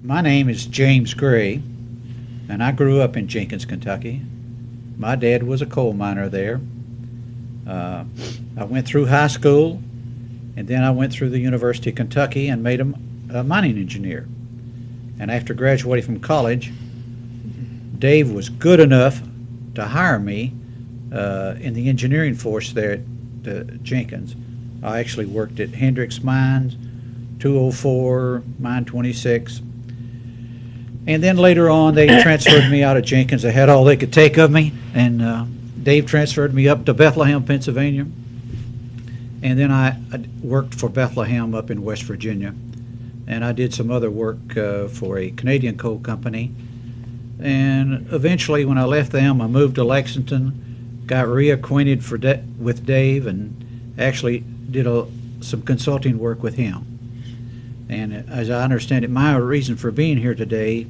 My name is James Gray, and I grew up in Jenkins, Kentucky. My dad was a coal miner there. Uh, I went through high school, and then I went through the University of Kentucky and made a mining engineer. And after graduating from college, Dave was good enough to hire me in the engineering force there at Jenkins. I actually worked at Hendricks Mines, 204, Mine 26. And then later on, they transferred me out of Jenkins. They had all they could take of me, and Dave transferred me up to Bethlehem, Pennsylvania. And then I worked for Bethlehem up in West Virginia. And I did some other work for a Canadian coal company. And eventually, when I left them, I moved to Lexington, got reacquainted with Dave, and actually did some consulting work with him. And as I understand it, my reason for being here today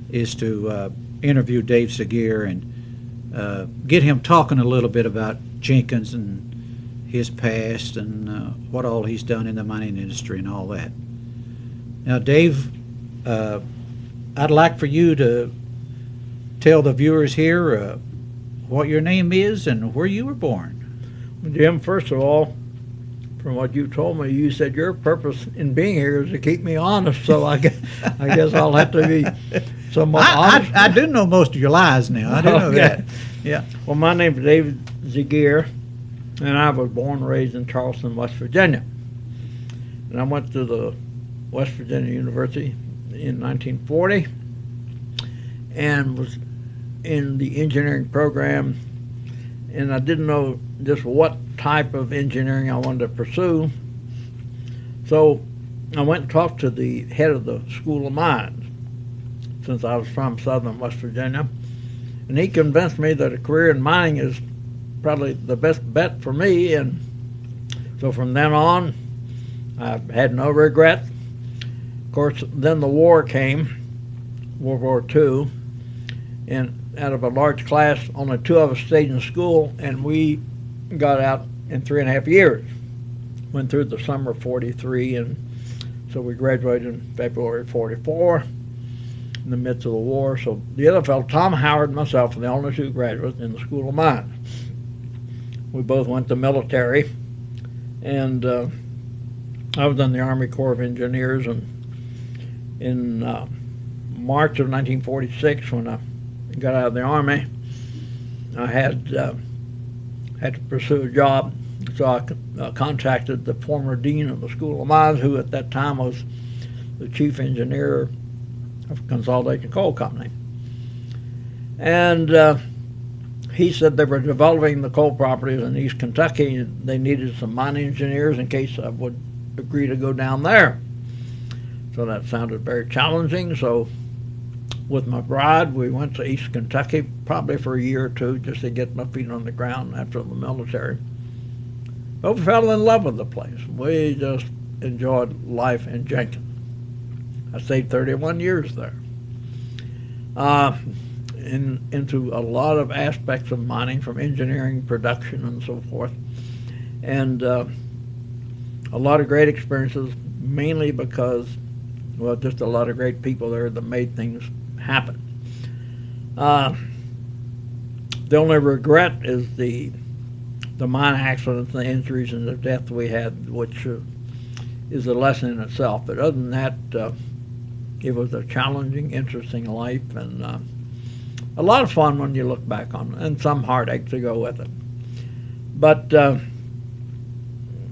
is to interview Dave Zegeer and get him talking a little bit about Jenkins and his past and what all he's done in the mining industry and all that. Now, Dave, I'd like for you to tell the viewers here what your name is and where you were born. Jim, first of all, from what you told me, you said your purpose in being here is to keep me honest, so I guess I'll have to be somewhat honest. I do know most of your lies now. I do know that. Yeah. Well, my name is David Zegeer, and I was born and raised in Charleston, West Virginia. And I went to the West Virginia University in 1940 and was in the engineering program, and I didn't know just what type of engineering I wanted to pursue. So I went and talked to the head of the School of Mines, since I was from southern West Virginia, and he convinced me that a career in mining is probably the best bet for me. And so from then on, I've had no regret. Of course, then the war came, World War II, and out of a large class, only two of us stayed in school, and we got out in 3.5 years. Went through the summer of 43, and so we graduated in February 44, in the midst of the war. So the other fellow, Tom Howard and myself, were the only two graduates in the School of Mines. We both went to military, and I was in the Army Corps of Engineers, and in March of 1946, when I got out of the Army, I had to pursue a job, so I contacted the former dean of the School of Mines, who at that time was the chief engineer of Consolidated Coal Company. And he said they were developing the coal properties in East Kentucky, and they needed some mining engineers in case I would agree to go down there. So that sounded very challenging, so with my bride, we went to East Kentucky probably for a year or two just to get my feet on the ground after the military. But we fell in love with the place. We just enjoyed life in Jenkins. I stayed 31 years there. Into a lot of aspects of mining, from engineering, production, and so forth. And a lot of great experiences, mainly because, well, just a lot of great people there that made things happen. The only regret is the mine accidents, the injuries, and the death we had, which is a lesson in itself. But other than that, it was a challenging, interesting life, and a lot of fun when you look back on it, and some heartache to go with it. But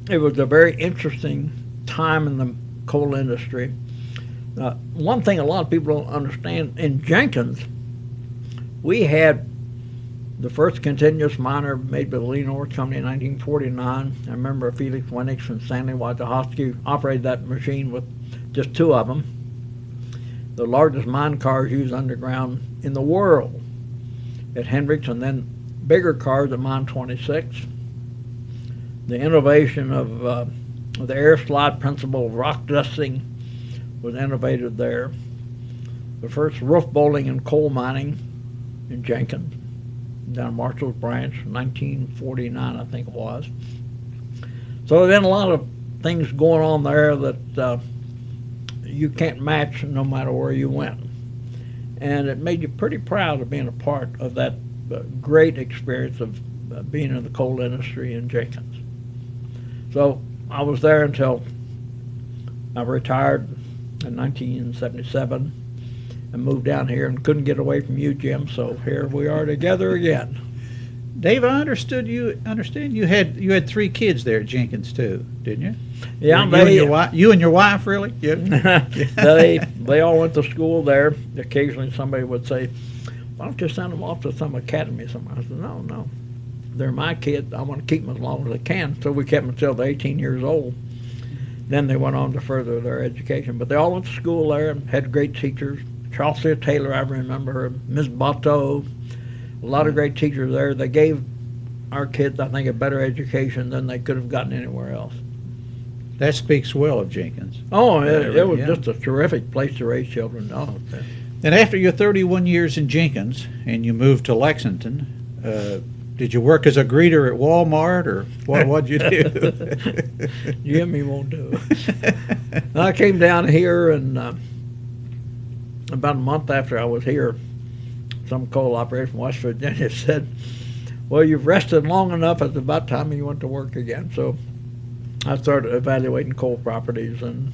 it was a very interesting time in the coal industry. One thing a lot of people don't understand, in Jenkins, we had the first continuous miner made by the Leestown Company in 1949. I remember Felix Winix and Stanley Wojciechowski operated that machine with just two of them. The largest mine cars used underground in the world at Hendricks, and then bigger cars at Mine 26. The innovation of the air slide principle of rock dusting was innovated there. The first roof bolting in coal mining in Jenkins, down Marshall's Branch, 1949, I think it was. So there's been a lot of things going on there that you can't match no matter where you went. And it made you pretty proud of being a part of that great experience of being in the coal industry in Jenkins. So I was there until I retired in 1977 and moved down here and couldn't get away from you, Jim, so here we are together again. Dave, I understand you had 3 kids there at Jenkins too, didn't you? Yeah, you and your wife, really? Yeah. they all went to school there. Occasionally somebody would say, "Why don't you send them off to some academy somewhere?" I said, "No, they're my kids. I want to keep them as long as I can." So we kept them until they're 18 years old. Then they went on to further their education. But they all went to school there and had great teachers. Chaucer Taylor, I remember her. Ms. Botto, a lot of great teachers there. They gave our kids, I think, a better education than they could have gotten anywhere else. That speaks well of Jenkins. Oh, it was just a terrific place to raise children. Oh, and after your 31 years in Jenkins and you moved to Lexington, did you work as a greeter at Walmart, or what'd you do? Jimmy won't do it. I came down here, and about a month after I was here, some coal operator from West Virginia said, "Well, you've rested long enough. It's about time you went to work again." So I started evaluating coal properties and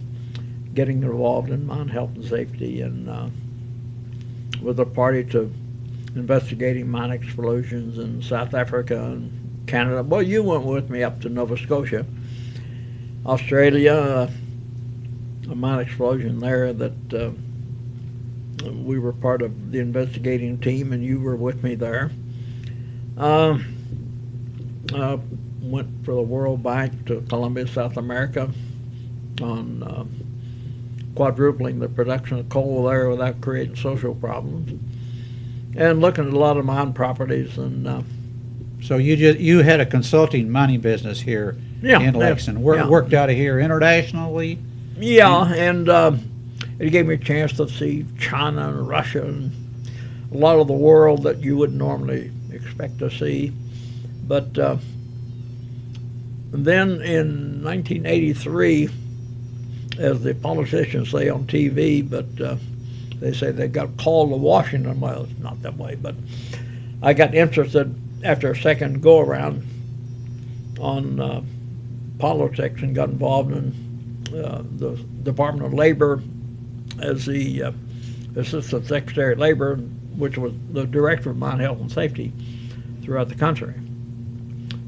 getting involved in mine health and safety, and was a party to investigating mine explosions in South Africa and Canada. Well, you went with me up to Nova Scotia, Australia, a mine explosion there that we were part of the investigating team, and you were with me there. Went for the World Bank to Colombia, South America, on quadrupling the production of coal there without creating social problems, and looking at a lot of mine properties. And so you had a consulting mining business here in Lexington. Worked out of here internationally. Yeah, and it gave me a chance to see China and Russia and a lot of the world that you would normally expect to see. But then in 1983, as the politicians say on TV, but they say they got called to Washington. Well, it's not that way, but I got interested after a second go-around on politics and got involved in the Department of Labor as the Assistant Secretary of Labor, which was the Director of Mine Health and Safety throughout the country.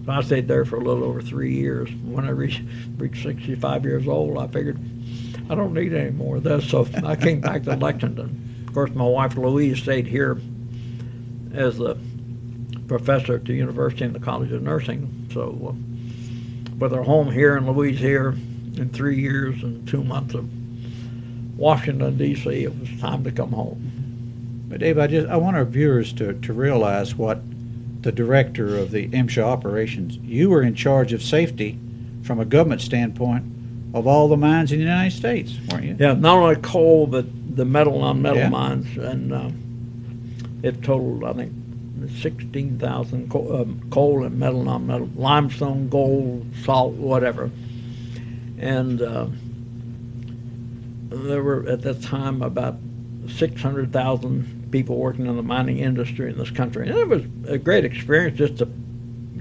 So I stayed there for a little over 3 years. When I reached 65 years old, I figured I don't need any more of this, so I came back to Lexington. Of course, my wife Louise stayed here as a professor at the University and the College of Nursing. So with our home here and Louise here in 3 years and 2 months of Washington, D.C., it was time to come home. But Dave, I want our viewers to realize what the director of the MSHA operations, you were in charge of safety from a government standpoint of all the mines in the United States, weren't you? Yeah, not only coal, but the metal, non-metal mines, and it totaled, I think, 16,000 coal and metal, non-metal, limestone, gold, salt, whatever. And there were at that time about 600,000 people working in the mining industry in this country. And it was a great experience just to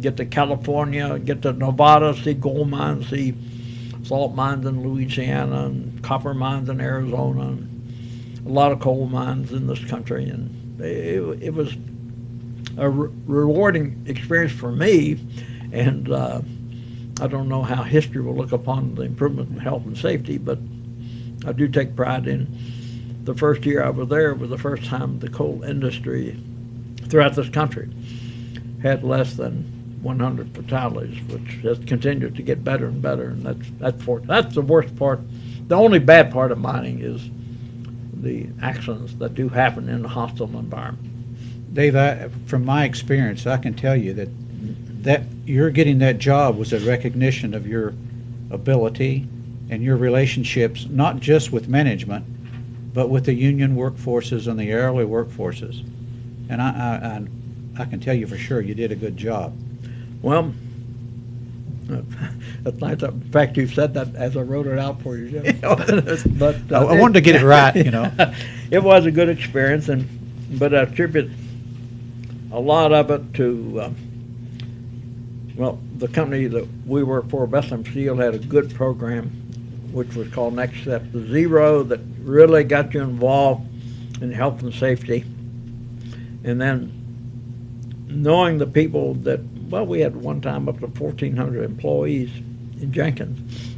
get to California, get to Nevada, see gold mines, see salt mines in Louisiana, and copper mines in Arizona, and a lot of coal mines in this country. And it was a rewarding experience for me. And I don't know how history will look upon the improvement in health and safety, but I do take pride in the first year I was there was the first time the coal industry throughout this country had less than 100 fatalities, which has continued to get better and better. And that's the worst part. The only bad part of mining is the accidents that do happen in a hostile environment. Dave, from my experience, I can tell you that you're getting that job was a recognition of your ability and your relationships, not just with management, but with the union workforces and the hourly workforces. And I can tell you for sure you did a good job. Well, That's nice. In fact, you said that as I wrote it out for you, Jim. But I wanted to get it right, you know. It was a good experience, but I attribute a lot of it to the company that we worked for, Bethlehem Steel, had a good program, which was called Next Step to Zero, that really got you involved in health and safety. And then knowing the people that, we had one time up to 1,400 employees in Jenkins.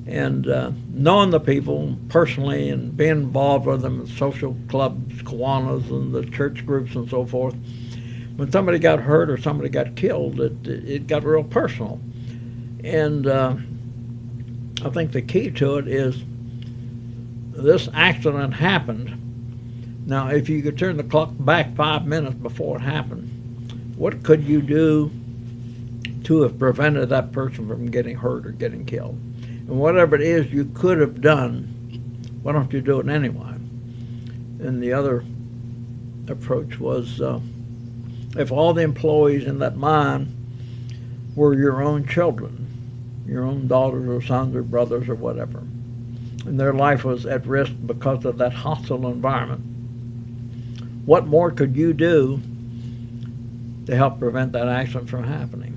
And knowing the people personally and being involved with them in social clubs, Kiwanis, and the church groups and so forth, when somebody got hurt or somebody got killed, it got real personal. And I think the key to it is this accident happened. Now, if you could turn the clock back 5 minutes before it happened, what could you do to have prevented that person from getting hurt or getting killed? And whatever it is you could have done, why don't you do it anyway? And the other approach was, if all the employees in that mine were your own children, your own daughters or sons or brothers or whatever, and their life was at risk because of that hostile environment, what more could you do to help prevent that accident from happening?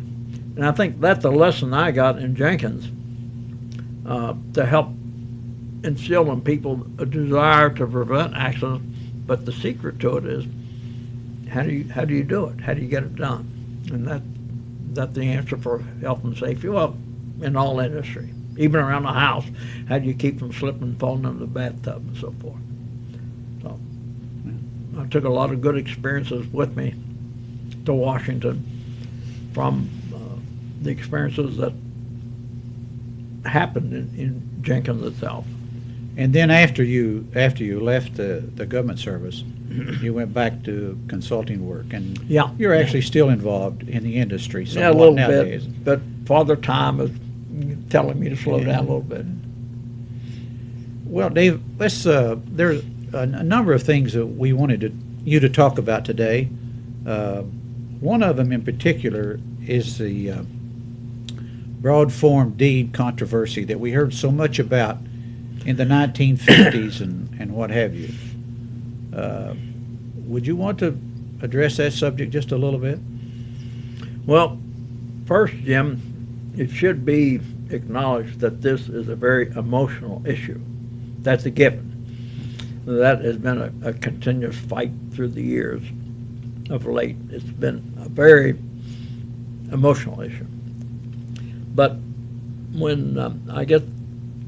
And I think that's a lesson I got in Jenkins, to help instill in people a desire to prevent accidents. But the secret to it is, how do you do it? How do you get it done? And that's the answer for health and safety. Well, in all industry, even around the house, how do you keep from slipping and falling into the bathtub and so forth? So I took a lot of good experiences with me to Washington from the experiences that happened in Jenkins itself. And then after you left the government service, you went back to consulting work, and you're actually still involved in the industry somewhat a little nowadays. bit, but Father Time is telling me to slow down a little bit. Well, Dave, there's a number of things that we wanted you to talk about today. One of them in particular is the broad form deed controversy that we heard so much about in the 1950s and what have you. Would you want to address that subject just a little bit? Well, first, Jim, it should be acknowledged that this is a very emotional issue. That's a given. That has been a continuous fight through the years. Of late, it's been a very emotional issue. But when I guess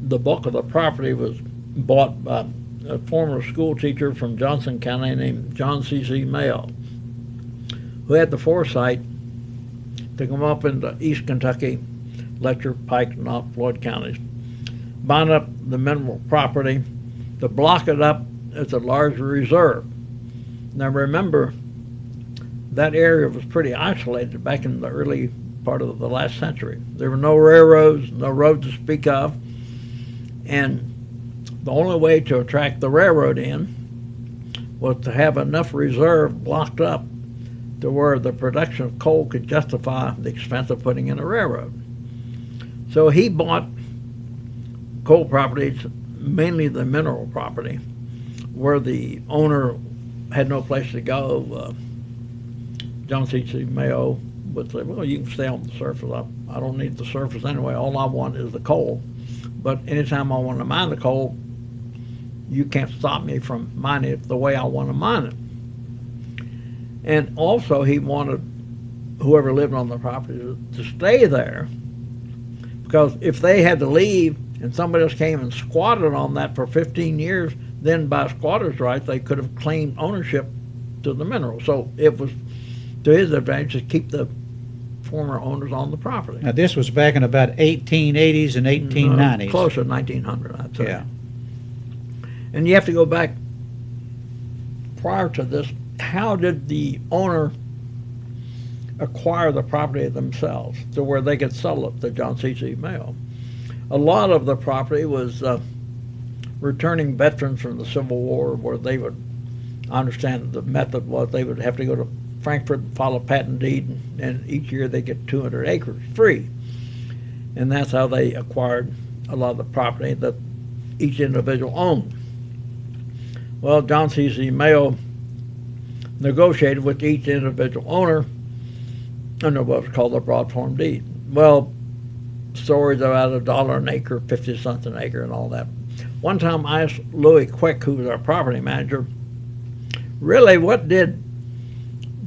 the bulk of the property was bought by a former school teacher from Johnson County named John C.C. Mayo, who had the foresight to come up into East Kentucky, Letcher, Pike, and Knott, Floyd counties, bind up the mineral property, to block it up as a large reserve. Now remember, that area was pretty isolated back in the early part of the last century. There were no railroads, no roads to speak of, and the only way to attract the railroad in was to have enough reserve blocked up to where the production of coal could justify the expense of putting in a railroad. So he bought coal properties, mainly the mineral property, where the owner had no place to go. John C.C. Mayo would say, well, you can stay on the surface. I don't need the surface anyway. All I want is the coal. But anytime I want to mine the coal, you can't stop me from mining it the way I want to mine it. And also he wanted whoever lived on the property to stay there, because if they had to leave and somebody else came and squatted on that for 15 years, then by squatter's rights they could have claimed ownership to the mineral. So it was to his advantage to keep the former owners on the property. Now this was back in about 1880s and 1890s. Closer to 1900, I'd say. Yeah. And you have to go back prior to this. How did the owner acquire the property themselves to where they could sell it to John C.C. Mayo? A lot of the property was returning veterans from the Civil War, where they would, I understand the method was they would have to go to Frankfurt and file a patent deed, and each year they get 200 acres free. and that's how they acquired a lot of the property that each individual owned. Well, John C. Mayo negotiated with each individual owner under what was called a broad form deed. Well, stories about $1 an acre, 50 cents an acre, and all that. One time I asked Louis Quick, who was our property manager, really, what did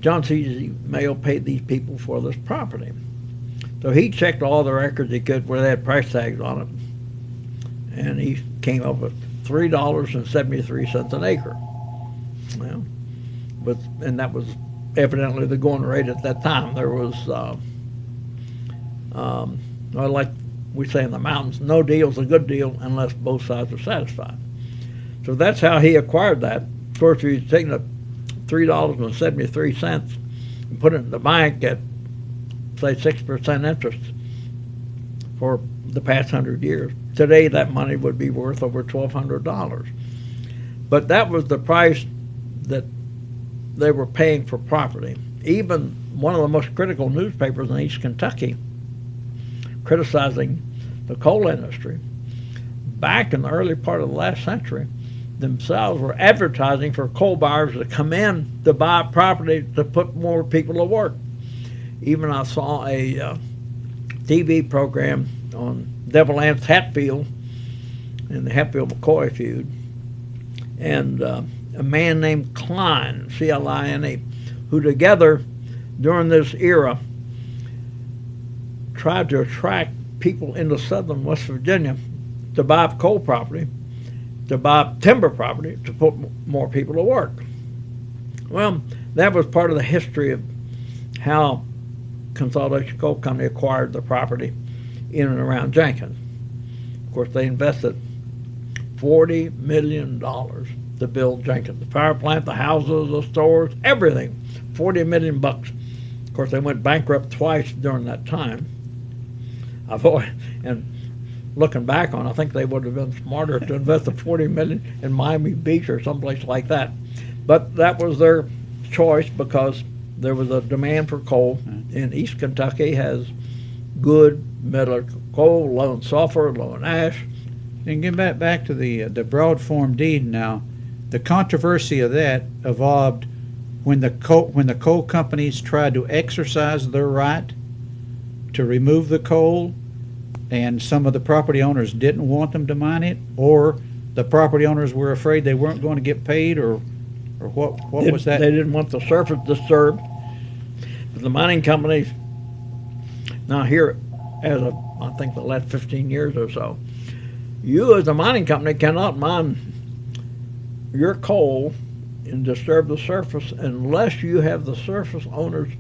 John C. Mayo pay these people for this property? So he checked all the records he could where they had price tags on it, and he came up with $3.73 an acre. Well, and that was evidently the going rate at that time. There was, like we say in the mountains, no deal's a good deal unless both sides are satisfied. So that's how he acquired that. Of course, he's taking the $3.73 and put it in the bank at, say, 6% interest for the past 100 years. Today, that money would be worth over $1,200. But that was the price that they were paying for property. Even one of the most critical newspapers in East Kentucky, criticizing the coal industry, back in the early part of the last century, themselves were advertising for coal buyers to come in to buy property to put more people to work. Even I saw a TV program on Devil Anse Hatfield and the Hatfield-McCoy feud, and a man named Klein, C-L-I-N-E, who together during this era tried to attract people into southern West Virginia to buy coal property, to buy timber property, to put more people to work. Well, that was part of the history of how Consolidation Coal Company acquired the property in and around Jenkins. Of course, they invested $40 million to build Jenkins. The power plant, the houses, the stores, everything. $40 million bucks. Of course, they went bankrupt twice during that time. And looking back on, I think they would have been smarter to invest the $40 million in Miami Beach or someplace like that. But that was their choice because there was a demand for coal, and East Kentucky has good metallurgical coal, low in sulfur, low in ash. And get back to the broad form deed now. The controversy of that evolved when the coal companies tried to exercise their right to remove the coal, and some of the property owners didn't want them to mine it, or the property owners were afraid they weren't going to get paid, or what was that? They didn't want the surface disturbed. But the mining companies, now here, as of, I think, the last 15 years or so, you as a mining company cannot mine your coal and disturb the surface unless you have the surface owner's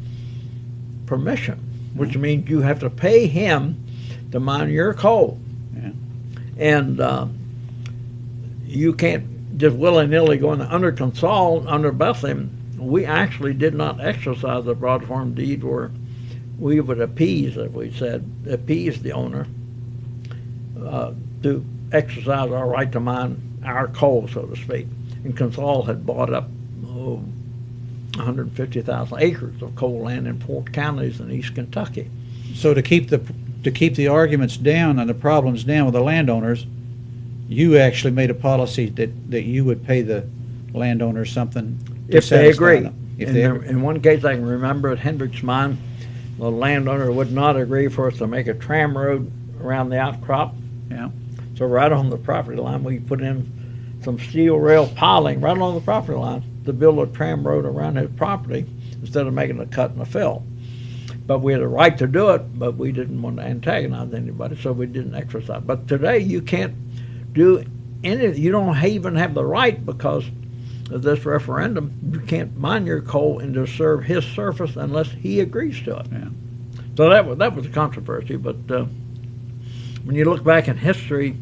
permission, which means you have to pay him to mine your coal. Yeah. And you can't just willy-nilly go in under consol, under Bethlehem. We actually did not exercise the broad form deed where we would appease, as we said, appease the owner to exercise our right to mine our coal, so to speak. And Consol had bought up 150,000 acres of coal land in 4 counties in East Kentucky. So to keep the arguments down and the problems down with the landowners, you actually made a policy that you would pay the landowners something to if they satisfy agree. them. If they agree. In one case I can remember at Hendricks Mine, the landowner would not agree for us to make a tram road around the outcrop. Yeah. So right on the property line, we put in some steel rail piling right along the property line to build a tram road around his property instead of making a cut and a fill. But we had a right to do it, but we didn't want to antagonize anybody, so we didn't exercise. But today you can't do any, you don't even have the right because of this referendum. You can't mine your coal and disturb his surface unless he agrees to it. Yeah. So that was a controversy, but when you look back in history,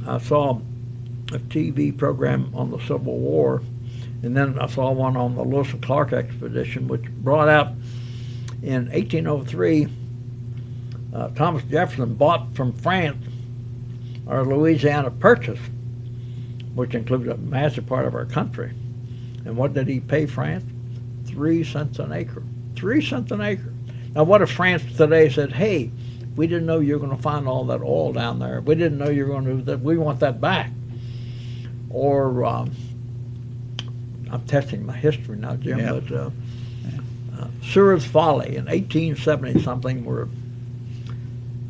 I saw a TV program on the Civil War, and then I saw one on the Lewis and Clark expedition, which brought out in 1803, Thomas Jefferson bought from France our Louisiana Purchase, which included a massive part of our country. And what did he pay France? 3 cents an acre. 3 cents an acre. Now, what if France today said, hey, We didn't know you were going to find all that oil down there. We didn't know you were going to do that. We want that back. Or I'm testing my history now, Jim, Yep. but Seward's Folly in 1870-something, where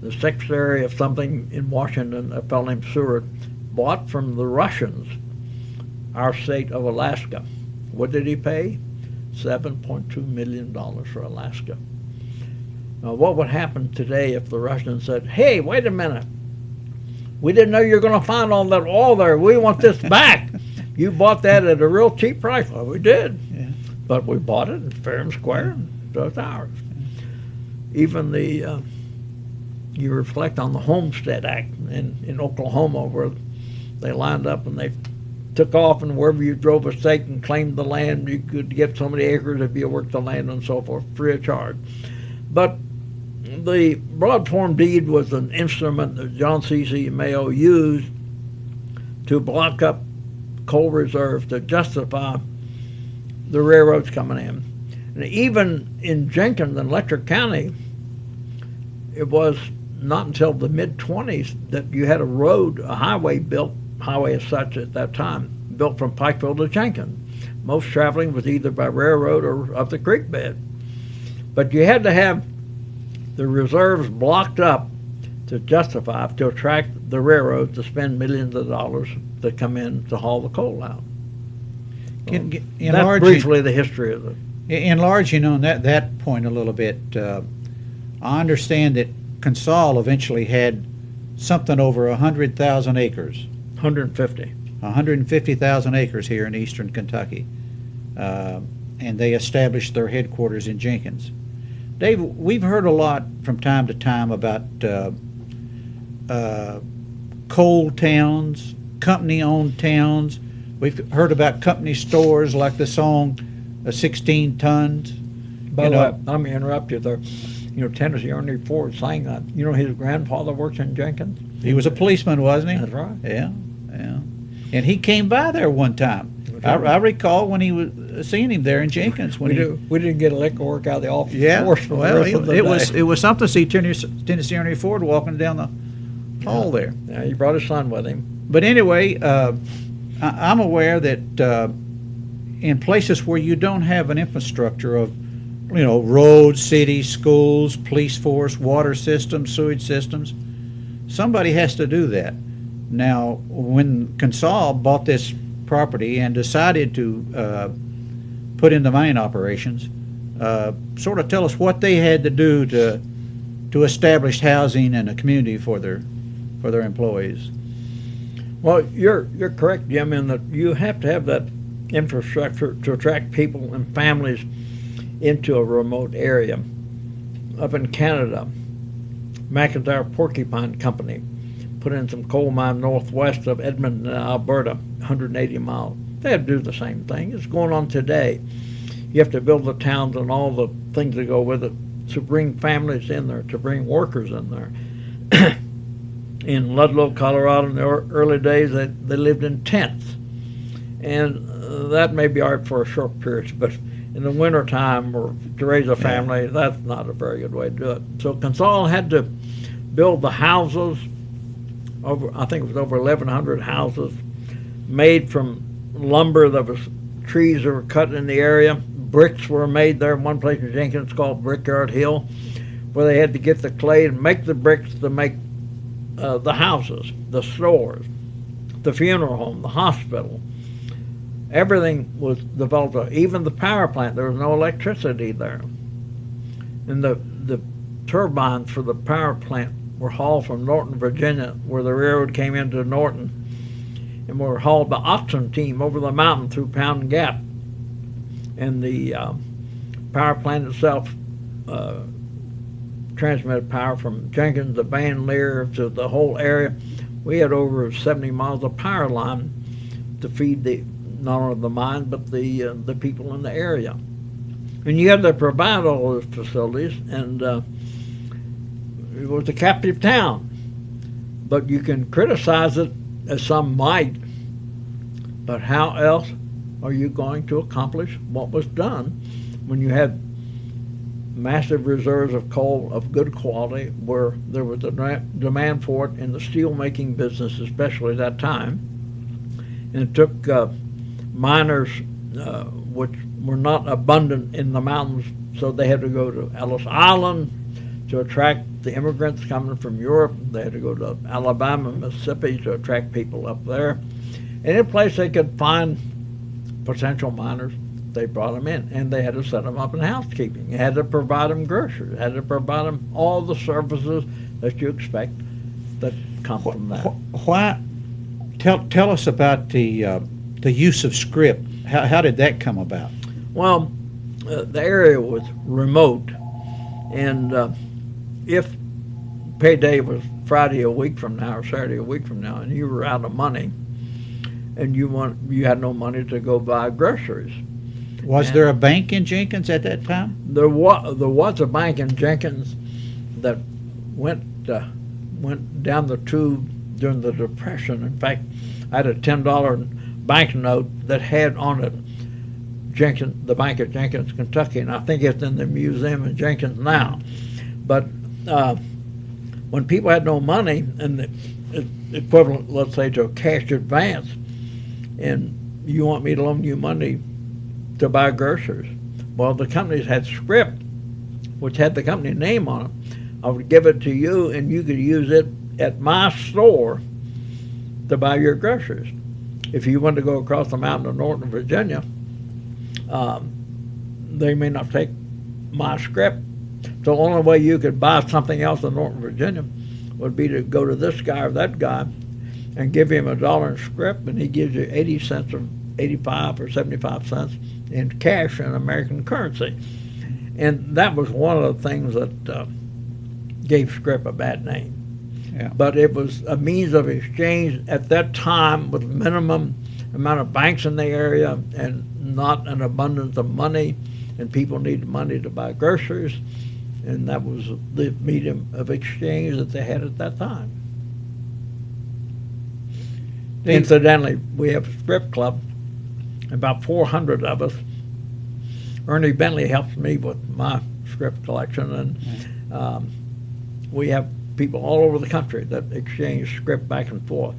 the secretary of something in Washington, a fellow named Seward, bought from the Russians our state of Alaska. What did he pay? $7.2 million for Alaska. Now, what would happen today if the Russians said, hey, wait a minute, we didn't know you were going to find all that oil there. We want this back. You bought that at a real cheap price. Well, we did. Yeah. But we bought it fair and square, and so it's ours. Even the, you reflect on the Homestead Act in Oklahoma, where they lined up and they took off, and wherever you drove a stake and claimed the land, you could get so many acres if you worked the land and so forth, free of charge. But the broad form deed was an instrument that John C. Mayo used to block up coal reserves to justify the railroads coming in. And even in Jenkins and Letcher County, it was not until the mid-20s that you had a road, a highway built, highway as such at that time, built from Pikeville to Jenkins. Most traveling was either by railroad or up the creek bed. But you had to have the reserves blocked up to justify, to attract the railroad to spend millions of dollars to come in to haul the coal out. That's briefly the history of it. Enlarging on that point a little bit, I understand that Consol eventually had something over 100,000 acres. 150. 150,000 acres here in eastern Kentucky. And they established their headquarters in Jenkins. Dave, we've heard a lot from time to time about coal towns, company-owned towns. We've heard about company stores like the song 16 Tons. By the way, let me interrupt you there. You know, Tennessee Ernie Ford sang that. You know, his grandfather works in Jenkins. He was a policeman, wasn't he? That's right. Yeah, yeah. And he came by there one time. I recall when he was seeing him there in Jenkins. When we didn't get a lick of work out of the office. Yeah, For the well, rest of the day. it was something to see Tennessee Ernie Ford walking down the hall there. Yeah, he brought his son with him. But anyway, I'm aware that in places where you don't have an infrastructure of, you know, roads, cities, schools, police force, water systems, sewage systems, somebody has to do that. Now, when Consol bought this property and decided to put into mine operations, sort of tell us what they had to do to establish housing and a community for their employees. Well, you're correct, Jim, in that you have to have that infrastructure to attract people and families into a remote area. Up in Canada, McIntyre Porcupine Company put in some coal mine northwest of Edmonton, Alberta, 180 miles. They have to do the same thing. It's going on today. You have to build the towns and all the things that go with it to bring families in there, to bring workers in there. In Ludlow, Colorado, in the early days, they lived in tents. And that may be all right for a short period, but in the wintertime or to raise a family, that's not a very good way to do it. So Consol had to build the houses, I think it was over 1,100 houses, made from lumber that was trees that were cut in the area. Bricks were made there. One place in Jenkins called Brickyard Hill, where they had to get the clay and make the bricks to make the houses, the stores, the funeral home, the hospital. Everything was developed. Even the power plant, there was no electricity there. And the turbines for the power plant were hauled from Norton, Virginia, where the railroad came into Norton, and were hauled by oxen team over the mountain through Pound Gap. And the power plant itself transmitted power from Jenkins to Van Leer to the whole area. We had over 70 miles of power line to feed not only the mine but the people in the area. And you had to provide all those facilities, and it was a captive town. But you can criticize it, as some might, but how else are you going to accomplish what was done when you had massive reserves of coal of good quality, where there was a demand for it in the steel-making business, especially at that time. And it took miners, which were not abundant in the mountains, so they had to go to Ellis Island to attract the immigrants coming from Europe. They had to go to Alabama, Mississippi to attract people up there. Any place they could find potential miners, they brought them in, and they had to set them up in housekeeping. You had to provide them groceries, had to provide them all the services that you expect that come from that. Why? Tell us about the use of scrip. How did that come about? Well, the area was remote, and if payday was Friday a week from now or Saturday a week from now, and you were out of money, and you had no money to go buy groceries. Was there a bank in Jenkins at that time? There was a bank in Jenkins that went down the tube during the Depression. In fact, I had a $10 banknote that had on it Jenkins, the bank at Jenkins, Kentucky, and I think it's in the museum in Jenkins now. But when people had no money, and the equivalent, let's say, to a cash advance, and you want me to loan you money to buy groceries, well, the companies had scrip, which had the company name on it. I would give it to you, and you could use it at my store to buy your groceries. If you wanted to go across the mountain to Northern Virginia, they may not take my scrip. So the only way you could buy something else in Northern Virginia would be to go to this guy or that guy and give him $1 in scrip, and he gives you 80 cents or 85 or 75 cents in cash in American currency. And that was one of the things that gave scrip a bad name. Yeah. But it was a means of exchange at that time with minimum amount of banks in the area and not an abundance of money, and people needed money to buy groceries, and that was the medium of exchange that they had at that time. Incidentally, we have a scrip club, about 400 of us. Ernie Bentley helps me with my scrip collection, and we have people all over the country that exchange scrip back and forth,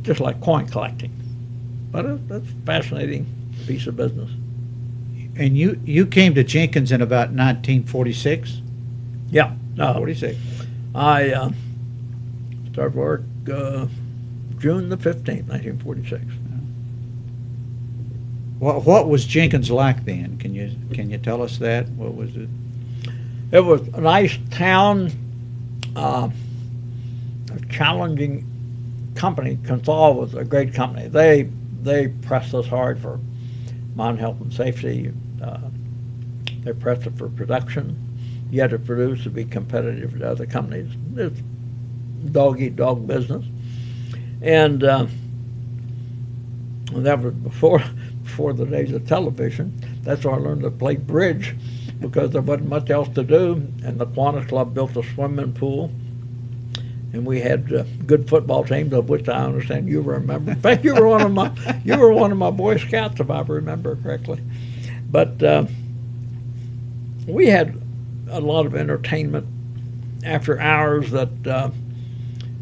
just like coin collecting. But that's a fascinating piece of business. And you came to Jenkins in about 1946? Yeah. 46. I started work June the 15th, 1946. What was Jenkins like then? Can you tell us that? What was it? It was a nice town, a challenging company. Consol was a great company. They pressed us hard for mine health and safety. They pressed it for production. You had to produce to be competitive with other companies. It's dog-eat-dog business. And that was before the days of television. That's where I learned to play bridge, because there wasn't much else to do. And the Kiwanis Club built a swimming pool, and we had good football teams, of which I understand you remember. In fact, you were one of my Boy Scouts, if I remember correctly. But we had a lot of entertainment after hours that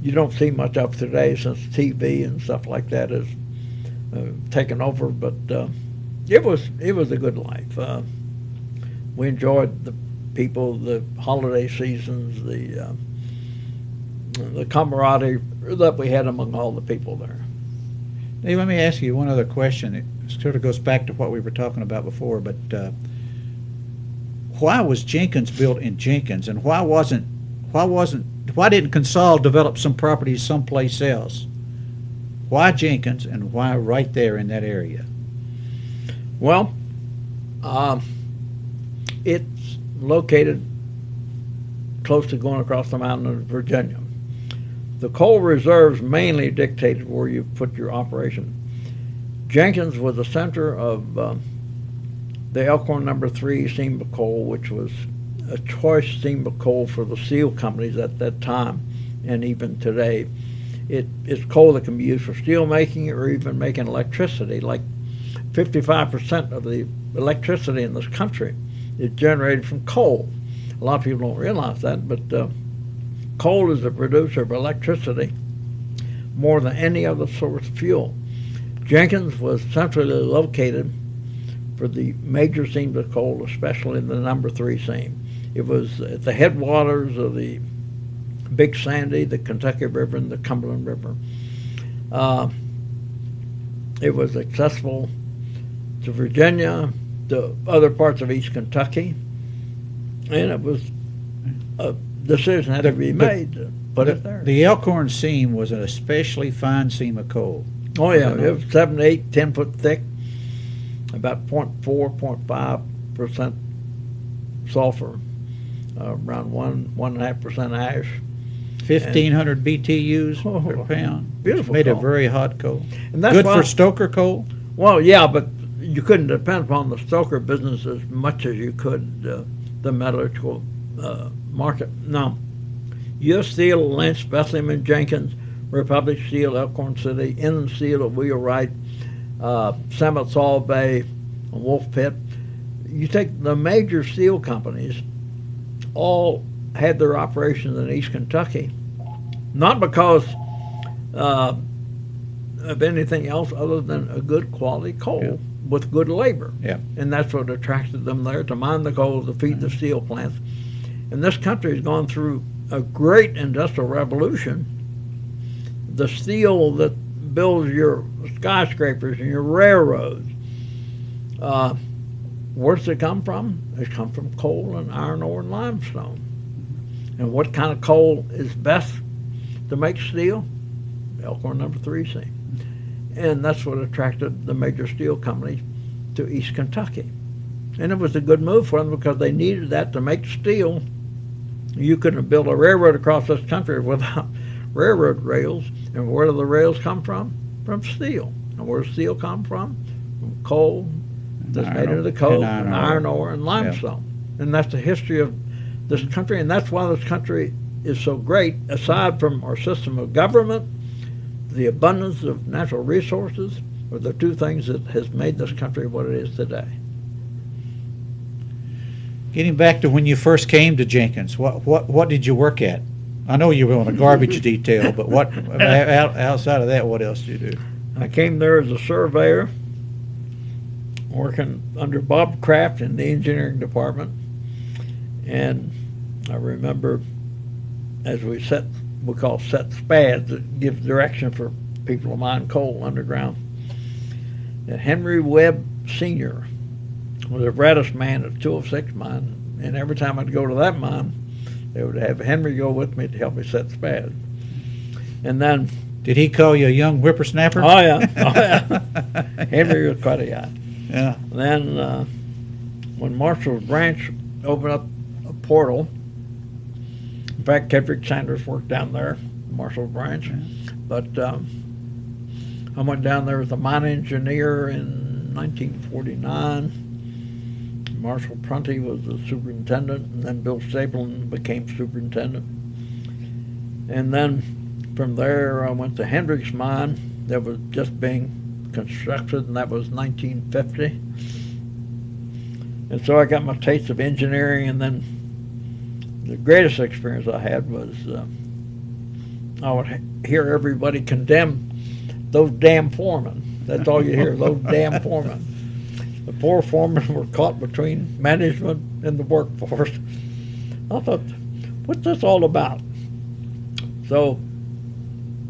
you don't see much of today, since TV and stuff like that is taken over. But it was a good life. We enjoyed the people, the holiday seasons, the camaraderie that we had among all the people there. Dave, let me ask you one other question. It sort of goes back to what we were talking about before, but why was Jenkins built in Jenkins, and why didn't Consol develop some properties someplace else? Why Jenkins, and why right there in that area? Well, it's located close to going across the mountain of Virginia. The coal reserves mainly dictated where you put your operation. Jenkins was the center of the Elkhorn No. 3 steamboat coal, which was a choice steamboat coal for the steel companies at that time, and even today. It's coal that can be used for steel making or even making electricity. Like 55% of the electricity in this country is generated from coal. A lot of people don't realize that, but coal is the producer of electricity more than any other source of fuel. Jenkins was centrally located for the major seams of coal, especially the number 3 seam. It was at the headwaters of the Big Sandy, the Kentucky River, and the Cumberland River. It was accessible to Virginia, to other parts of East Kentucky, and it was a decision had to be made to put it there. The Elkhorn seam was an especially fine seam of coal. Oh yeah, it was 7, 8, 10 foot thick, about 0.4, 0.5% sulfur, around 1.5% ash. 1,500 BTUs per pound. Beautiful Made coal. a very hot coal. And that's Good why, for stoker coal. Well, yeah, but you couldn't depend upon the stoker business as much as you could the metallurgical market. Now, U.S. Steel, Lynch, Bethlehem and Jenkins, Republic Steel, Elkhorn City, Inland Steel at Wheelwright, Summit Salt Bay, and Wolf Pit. You take the major steel companies, all had their operations in East Kentucky, not because of anything else other than a good quality coal with good labor. Yeah. And that's what attracted them there, to mine the coal, to feed the steel plants. And this country has gone through a great industrial revolution. The steel that builds your skyscrapers and your railroads, where's it come from? It's come from coal and iron ore and limestone. And what kind of coal is best to make steel? Elkhorn number 3 seam. And that's what attracted the major steel companies to East Kentucky. And it was a good move for them because they needed that to make steel. You couldn't have built a railroad across this country without railroad rails. And where do the rails come from? From steel. And where does steel come from? From coal that's made into the coal, and iron ore, and limestone. Yeah. And that's the history of this country, and that's why this country is so great, aside from our system of government. The abundance of natural resources are the 2 things that has made this country what it is today. Getting back to when you first came to Jenkins, what did you work at? I know you were on a garbage detail, but what outside of that, what else did you do? I came there as a surveyor, working under Bob Kraft in the engineering department. And I remember as we call set spads that give direction for people to mine coal underground. And Henry Webb Sr. was a Redis man at 206 mine, and every time I'd go to that mine, they would have Henry go with me to help me set spad. And then... Did he call you a young whippersnapper? Oh, yeah. Oh, yeah. Henry was quite a guy. Yeah. And then when Marshall's Branch opened up a portal, in fact, Ked Sanders worked down there, Marshall Branch. Yeah. But I went down there as a mine engineer in 1949. Marshall Prunty was the superintendent, and then Bill Stapleton became superintendent. And then from there, I went to Hendricks Mine that was just being constructed, and that was 1950. And so I got my taste of engineering, and then the greatest experience I had was I would hear everybody condemn those damn foremen. That's all you hear, those damn foremen. The poor foremen were caught between management and the workforce. I thought, what's this all about? So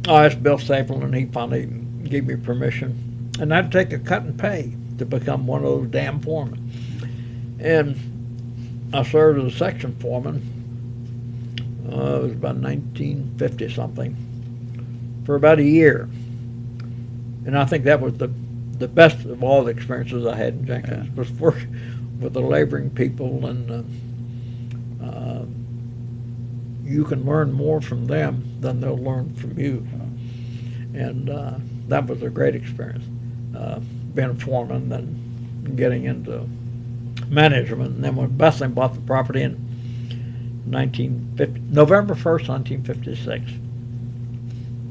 I asked Bill Stapleton, and he finally gave me permission. And I'd take a cut and pay to become one of those damn foremen. And I served as a section foreman. It was about 1950-something, for about a year. And I think that was the best of all the experiences I had in Jenkins, was working with the laboring people, and you can learn more from them than they'll learn from you. And that was a great experience, being a foreman, then getting into management. And then when Bethlehem bought the property in November 1st, 1956,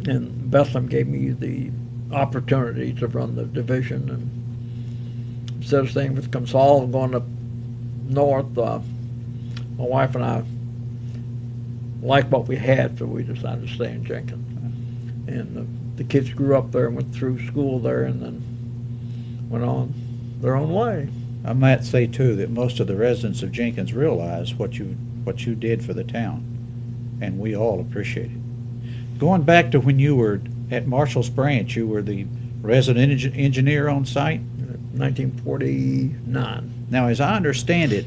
and Bethlehem gave me the opportunity to run the division, and instead of staying with Consol and going to north. My wife and I liked what we had, so we decided to stay in Jenkins. And the kids grew up there and went through school there, and then went on their own way. I might say too that most of the residents of Jenkins realize what you did for the town, and we all appreciate it. Going back to when you were at Marshall's Branch, you were the resident engineer on site? 1949. Now, as I understand it,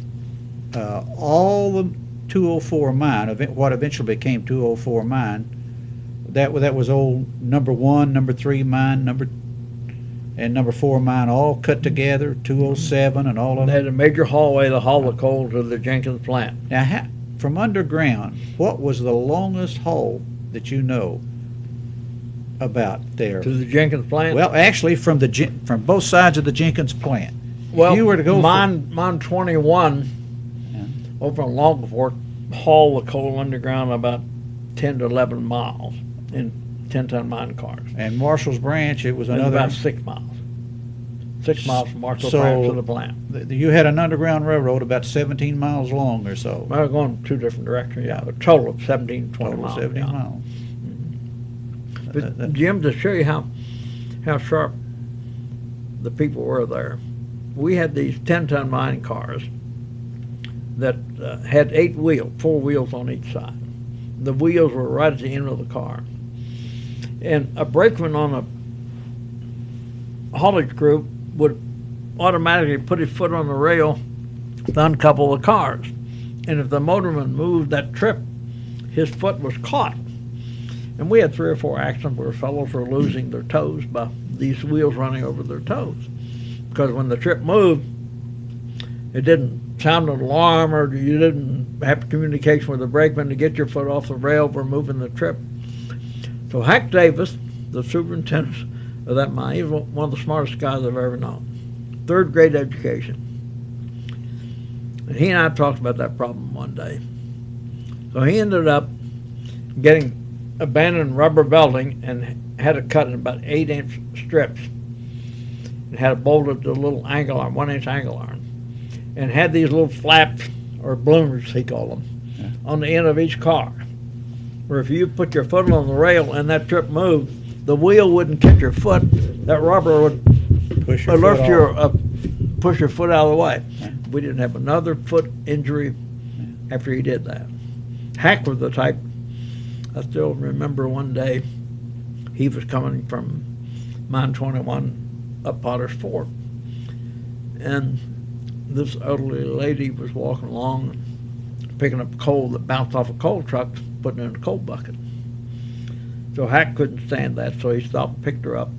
all the 204 mine, what eventually became 204 mine, that was old number 1, number 3 mine, and number 4 mine all cut together, 207 and all of They them. had a major hallway to haul the coal to the Jenkins plant. Now, from underground, what was the longest haul that you know about there? To the Jenkins plant? Well, actually, from both sides of the Jenkins plant. Well, if you were to go mine 21 over in Longford hauled the coal underground about 10 to 11 miles in 10-ton mine cars. and Marshall's Branch, it was That's another. about 6 miles. 6 miles from Marshall So- Branch to the plant. You had an underground railroad about 17 miles long or so. I was going two different directions, yeah. A total of 17, 20 Total miles. 17 yeah. miles. But Jim, to show you how sharp the people were there, we had these 10-ton mine cars that had 8 wheels, 4 wheels on each side. The wheels were right at the end of the car. And a brakeman on a haulage crew would automatically put his foot on the rail to uncouple the cars. And if the motorman moved that trip, his foot was caught. And we had 3 or 4 accidents where fellows were losing their toes by these wheels running over their toes. Because when the trip moved, it didn't sound an alarm, or you didn't have communication with the brakeman to get your foot off the rail for moving the trip. So Hack Davis, the superintendent of that mine, he was one of the smartest guys I've ever known. 3rd grade education. And he and I talked about that problem one day. So he ended up getting abandoned rubber belting and had it cut in about 8-inch strips. It had it bolted to a little angle iron, 1-inch angle iron, and had these little flaps, or bloomers he called them, on the end of each car. Where if you put your foot on the rail and that trip moved, the wheel wouldn't catch your foot. That rubber would Push your alert foot your off. push your foot out of the way. We didn't have another foot injury after he did that. Hack was the type. I still remember one day he was coming from mine 21 up Potter's Fort, and this elderly lady was walking along picking up coal that bounced off a coal truck, putting it in a coal bucket. So Hack couldn't stand that, so he stopped and picked her up,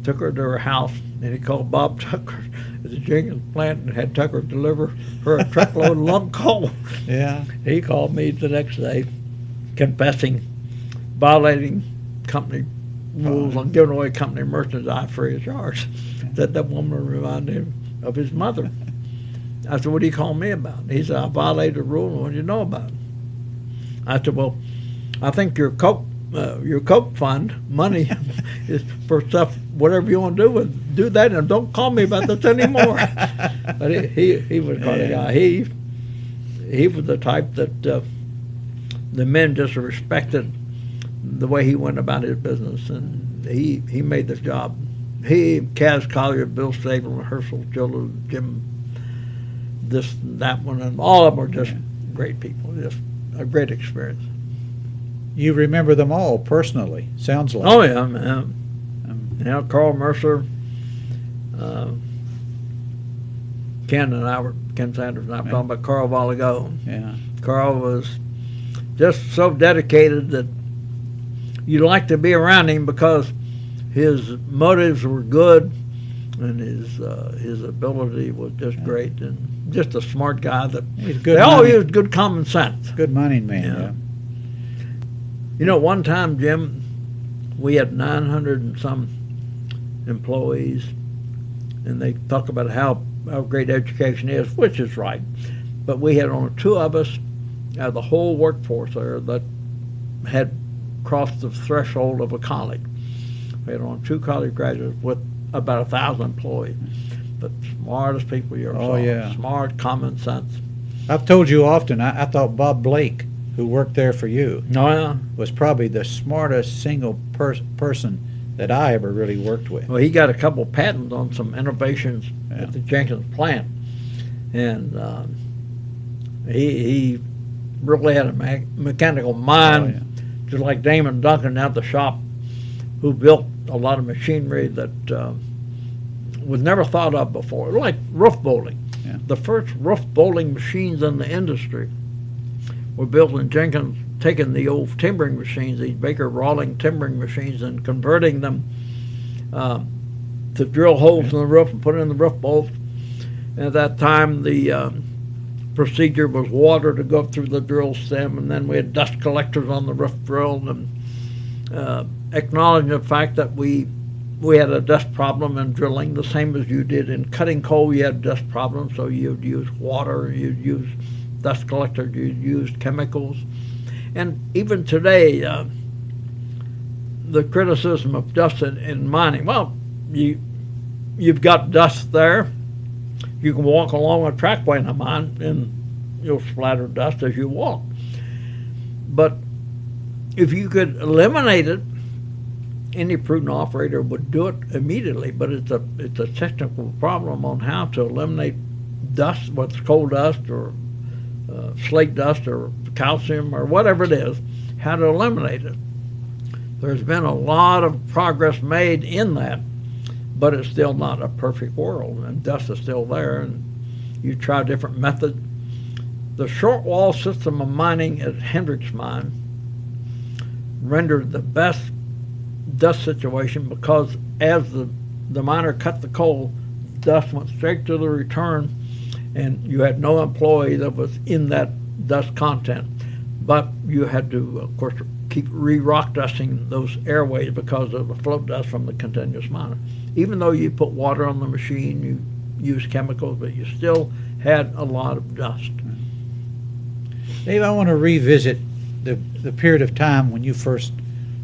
took her to her house, and he called Bob Tucker at the Jenkins plant and had Tucker deliver her a truckload of lump coal. Yeah. He called me the next day confessing violating company rules on giving away company merchandise free of charge. That woman reminded him of his mother. I said, what do you call me about? He said, I violated the rule, and what do you know about it? I said, well, I think your Coke fund money is for stuff, whatever you want to do that, and don't call me about this anymore. But he was quite a guy. He was the type that the men just respected the way he went about his business, and he made the job. He, Kaz Collier, Bill Stabler, Herschel Childers, Jim, this and that one, and all of them were just great people. Just a great experience. You remember them all personally, sounds like. Oh yeah, man. Carl Mercer, Ken Sanders and I were talking about Carl a while ago. Yeah. Carl was just so dedicated that you'd like to be around him because his motives were good and his ability was just great, and just a smart guy that He's good. they all used good common sense. Good mining man. Yeah. Yeah. You know, one time, Jim, we had 900 and some employees, and they talk about how great education is, which is right. But we had only 2 of us out of the whole workforce there that had crossed the threshold of a college. We had only 2 college graduates with about 1,000 employees. but smartest people you ever saw. Yeah. Smart, common sense. I've told you often, I thought Bob Blake, who worked there for you, Yeah. was probably the smartest single person that I ever really worked with. Well, he got a couple patents on some innovations Yeah. at the Jenkins plant, and he really had a mechanical mind, Oh, yeah. just like Damon Duncan out the shop, who built a lot of machinery that was never thought of before, like roof bolting. Yeah. The first roof bolting machines in the industry were built in Jenkins, taking the old timbering machines, these Baker Rawling timbering machines, and converting them to drill holes in the roof and put in the roof bolts. And at that time, the procedure was water to go through the drill stem, and then we had dust collectors on the roof drill, and acknowledging the fact that we had a dust problem in drilling, the same as you did in cutting coal. You had dust problems, so you'd use water, you'd use dust collectors, you'd use chemicals. And even today, the criticism of dust in mining, well, you've got dust there. You can walk along a trackway in a mine and you'll splatter dust as you walk. But if you could eliminate it, any prudent operator would do it immediately. But it's a technical problem on how to eliminate dust, whether it's coal dust or slate dust or calcium or whatever it is, how to eliminate it. There's been a lot of progress made in that, but it's still not a perfect world, and dust is still there, and you try different methods. The short wall system of mining at Hendricks Mine rendered the best dust situation, because as the miner cut the coal, dust went straight to the return, and you had no employee that was in that dust content. But you had to, of course, keep re-rock dusting those airways because of the float dust from the continuous miner. Even though you put water on the machine, you use chemicals, but you still had a lot of dust. Dave, I want to revisit the period of time when you first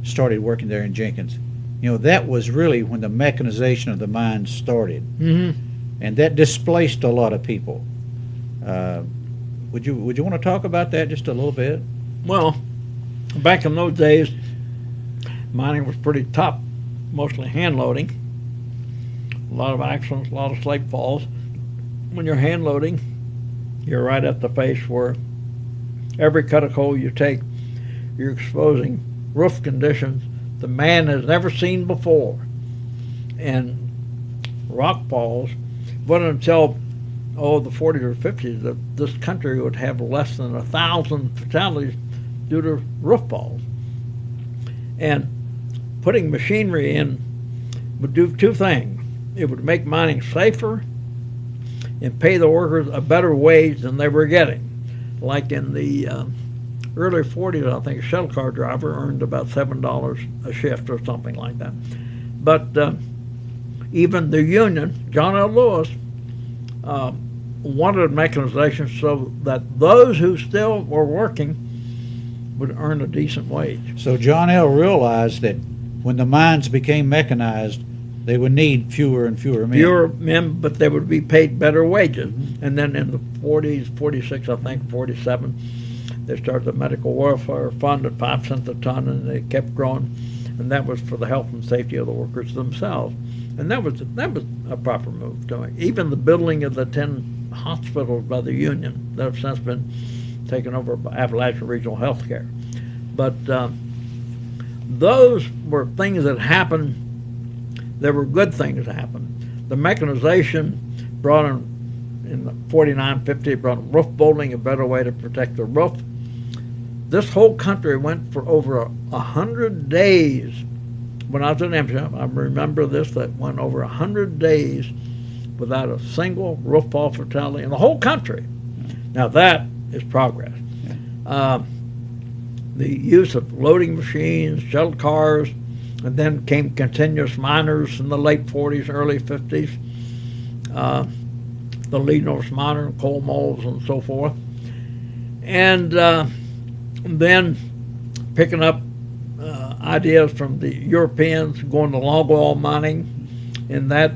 started working there in Jenkins. You know, that was really when the mechanization of the mine started. Mm-hmm. And that displaced a lot of people. Would you want to talk about that just a little bit? Well, back in those days, mining was pretty tough, mostly hand loading. A lot of accidents, a lot of slate falls. When you're hand loading, you're right at the face where every cut of coal you take, you're exposing roof conditions the man has never seen before. And rock falls, wasn't until the 40s or 50s that this country would have less than 1,000 fatalities due to roof falls. And putting machinery in would do two things. It would make mining safer and pay the workers a better wage than they were getting. Like in the early 40s, I think a shuttle car driver earned about $7 a shift or something like that. But even the union, John L. Lewis, wanted mechanization so that those who still were working would earn a decent wage. So John L. realized that when the mines became mechanized, they would need fewer and fewer men. Fewer men, but they would be paid better wages. Mm-hmm. And then in the 40s, 46, I think, 47, they started the medical welfare fund at 5 cents a ton, and they kept growing. And that was for the health and safety of the workers themselves. And that was a proper move to make. Even the building of the 10 hospitals by the union that have since been taken over by Appalachian Regional Health Care. But those were things that happened. There were good things that happened. The mechanization brought in the 49, 50, brought in roof bolting, a better way to protect the roof. This whole country went for over 100 days. When I was in Amsterdam, I remember this, that went over 100 days without a single roof fall fatality in the whole country. Now that is progress. The use of loading machines, shuttle cars, and then came continuous miners in the late 40s, early 50s. The leading miner, coal moles, and so forth. And then picking up ideas from the Europeans, going to long oil mining, and that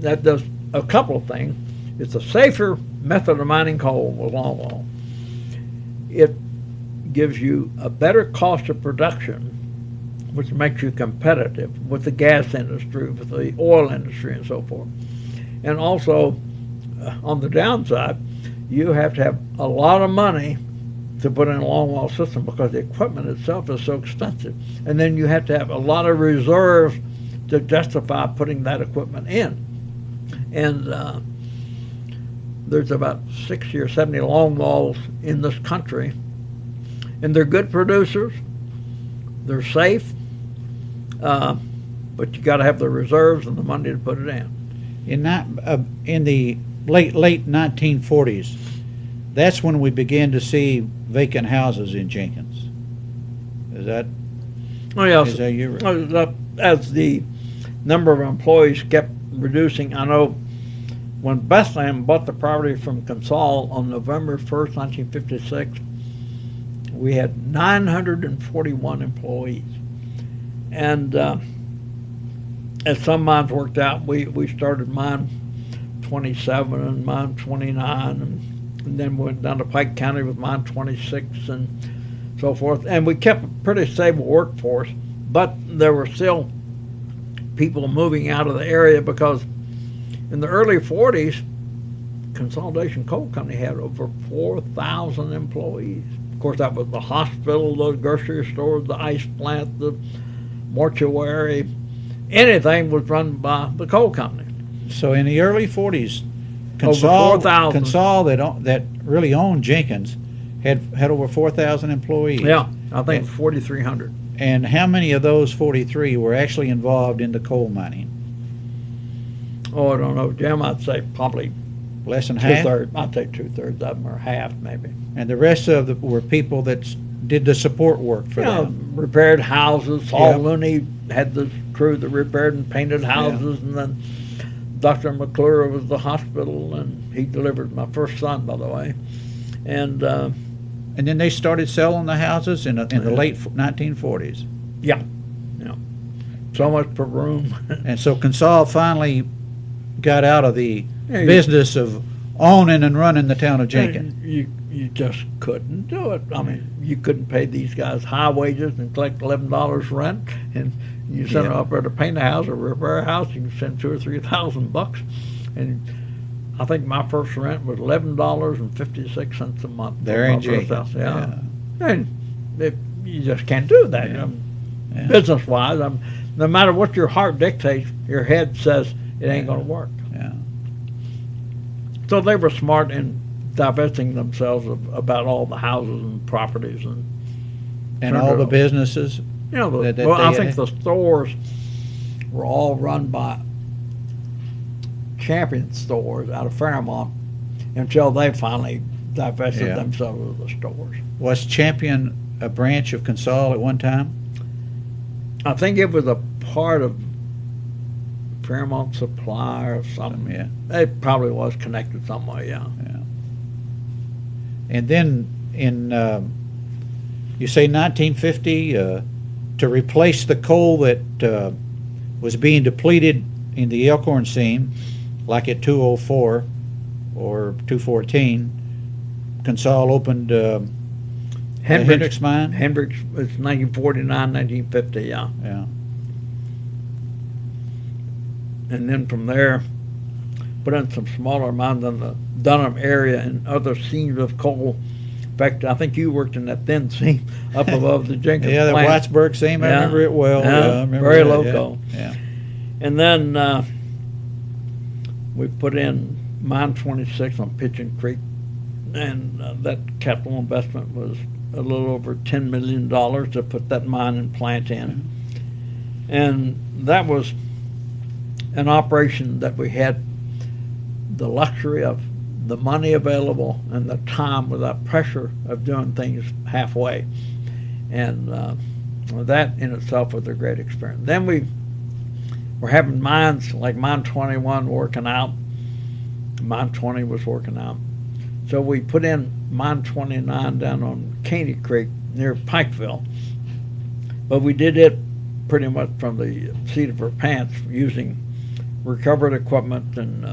does a couple of things. It's a safer method of mining coal with longwall. It gives you a better cost of production, which makes you competitive with the gas industry, with the oil industry, and so forth. And also, on the downside, you have to have a lot of money to put in a longwall system because the equipment itself is so expensive. And then you have to have a lot of reserves to justify putting that equipment in. And there's about 60 or 70 longwalls in this country, and they're good producers. They're safe, but you got to have the reserves and the money to put it in. In the late 1940s, that's when we began to see vacant houses in Jenkins. Is that? Oh yes. Is that you? As the number of employees kept reducing, I know when Bethlehem bought the property from Consol on November 1st, 1956, we had 941 employees. And as some mines worked out, we started mine 27 and mine 29, and then went down to Pike County with mine 26 and so forth. And we kept a pretty stable workforce, but there were still people moving out of the area because in the early 40s, Consolidation Coal Company had over 4,000 employees. Of course, that was the hospital, the grocery stores, the ice plant, the mortuary. Anything was run by the coal company. So in the early 40s, Over 4,000. Consol that really owned Jenkins had over 4,000 employees. Yeah, I think 4,300. And how many of those 43 were actually involved in the coal mining? Oh, I don't know, Jim. I'd say probably Less than half? two-thirds. I'd say two-thirds of them, or half maybe. And the rest of them were people that did the support work for them. Repaired houses. Saul Yep. Looney had the crew that repaired and painted houses, and then Dr. McClure was the hospital, and he delivered my first son, by the way. And then they started selling the houses in the late 1940s. yeah, so much per room. And so Consol finally got out of the Yeah, business of owning and running the town of Jenkins. You just couldn't do it. I mean, you couldn't pay these guys high wages and collect $11 rent, and you send them up there to paint a house or repair a house. You can send $2,000 or $3,000, and I think my first rent was $11.56 a month. There in Jenkins. Yeah. And you just can't do that. Yeah. Yeah. Business-wise, no matter what your heart dictates, your head says it ain't going to work. Yeah. So they were smart in divesting themselves about all the houses and properties And all the businesses. I think the stores were all run by Champion stores out of Fairmont until they finally divested themselves of the stores. Was Champion a branch of Consol at one time? I think it was a part of Fairmont Supply or something. Yeah. It probably was connected some way, yeah. And then in, you say 1950, to replace the coal that was being depleted in the Elkhorn seam, like at 204 or 214, Consol opened Hendricks mine? Hendricks, it's 1949, 1950, yeah. Yeah. And then from there, put in some smaller mines in the Dunham area and other seams of coal. In fact, I think you worked in that thin seam up above the Jenkins Yeah, the plant. Whitesburg seam, I remember it well. Yeah, I remember very that, local. Yeah. And then we put in mine 26 on Pigeon Creek, and that capital investment was a little over $10 million to put that mine and plant in. And that was an operation that we had the luxury of the money available and the time without pressure of doing things halfway. And that in itself was a great experience. Then we were having mines like mine 21 working out. Mine 20 was working out. So we put in mine 29 down on Caney Creek near Pikeville. But we did it pretty much from the seat of our pants using recovered equipment and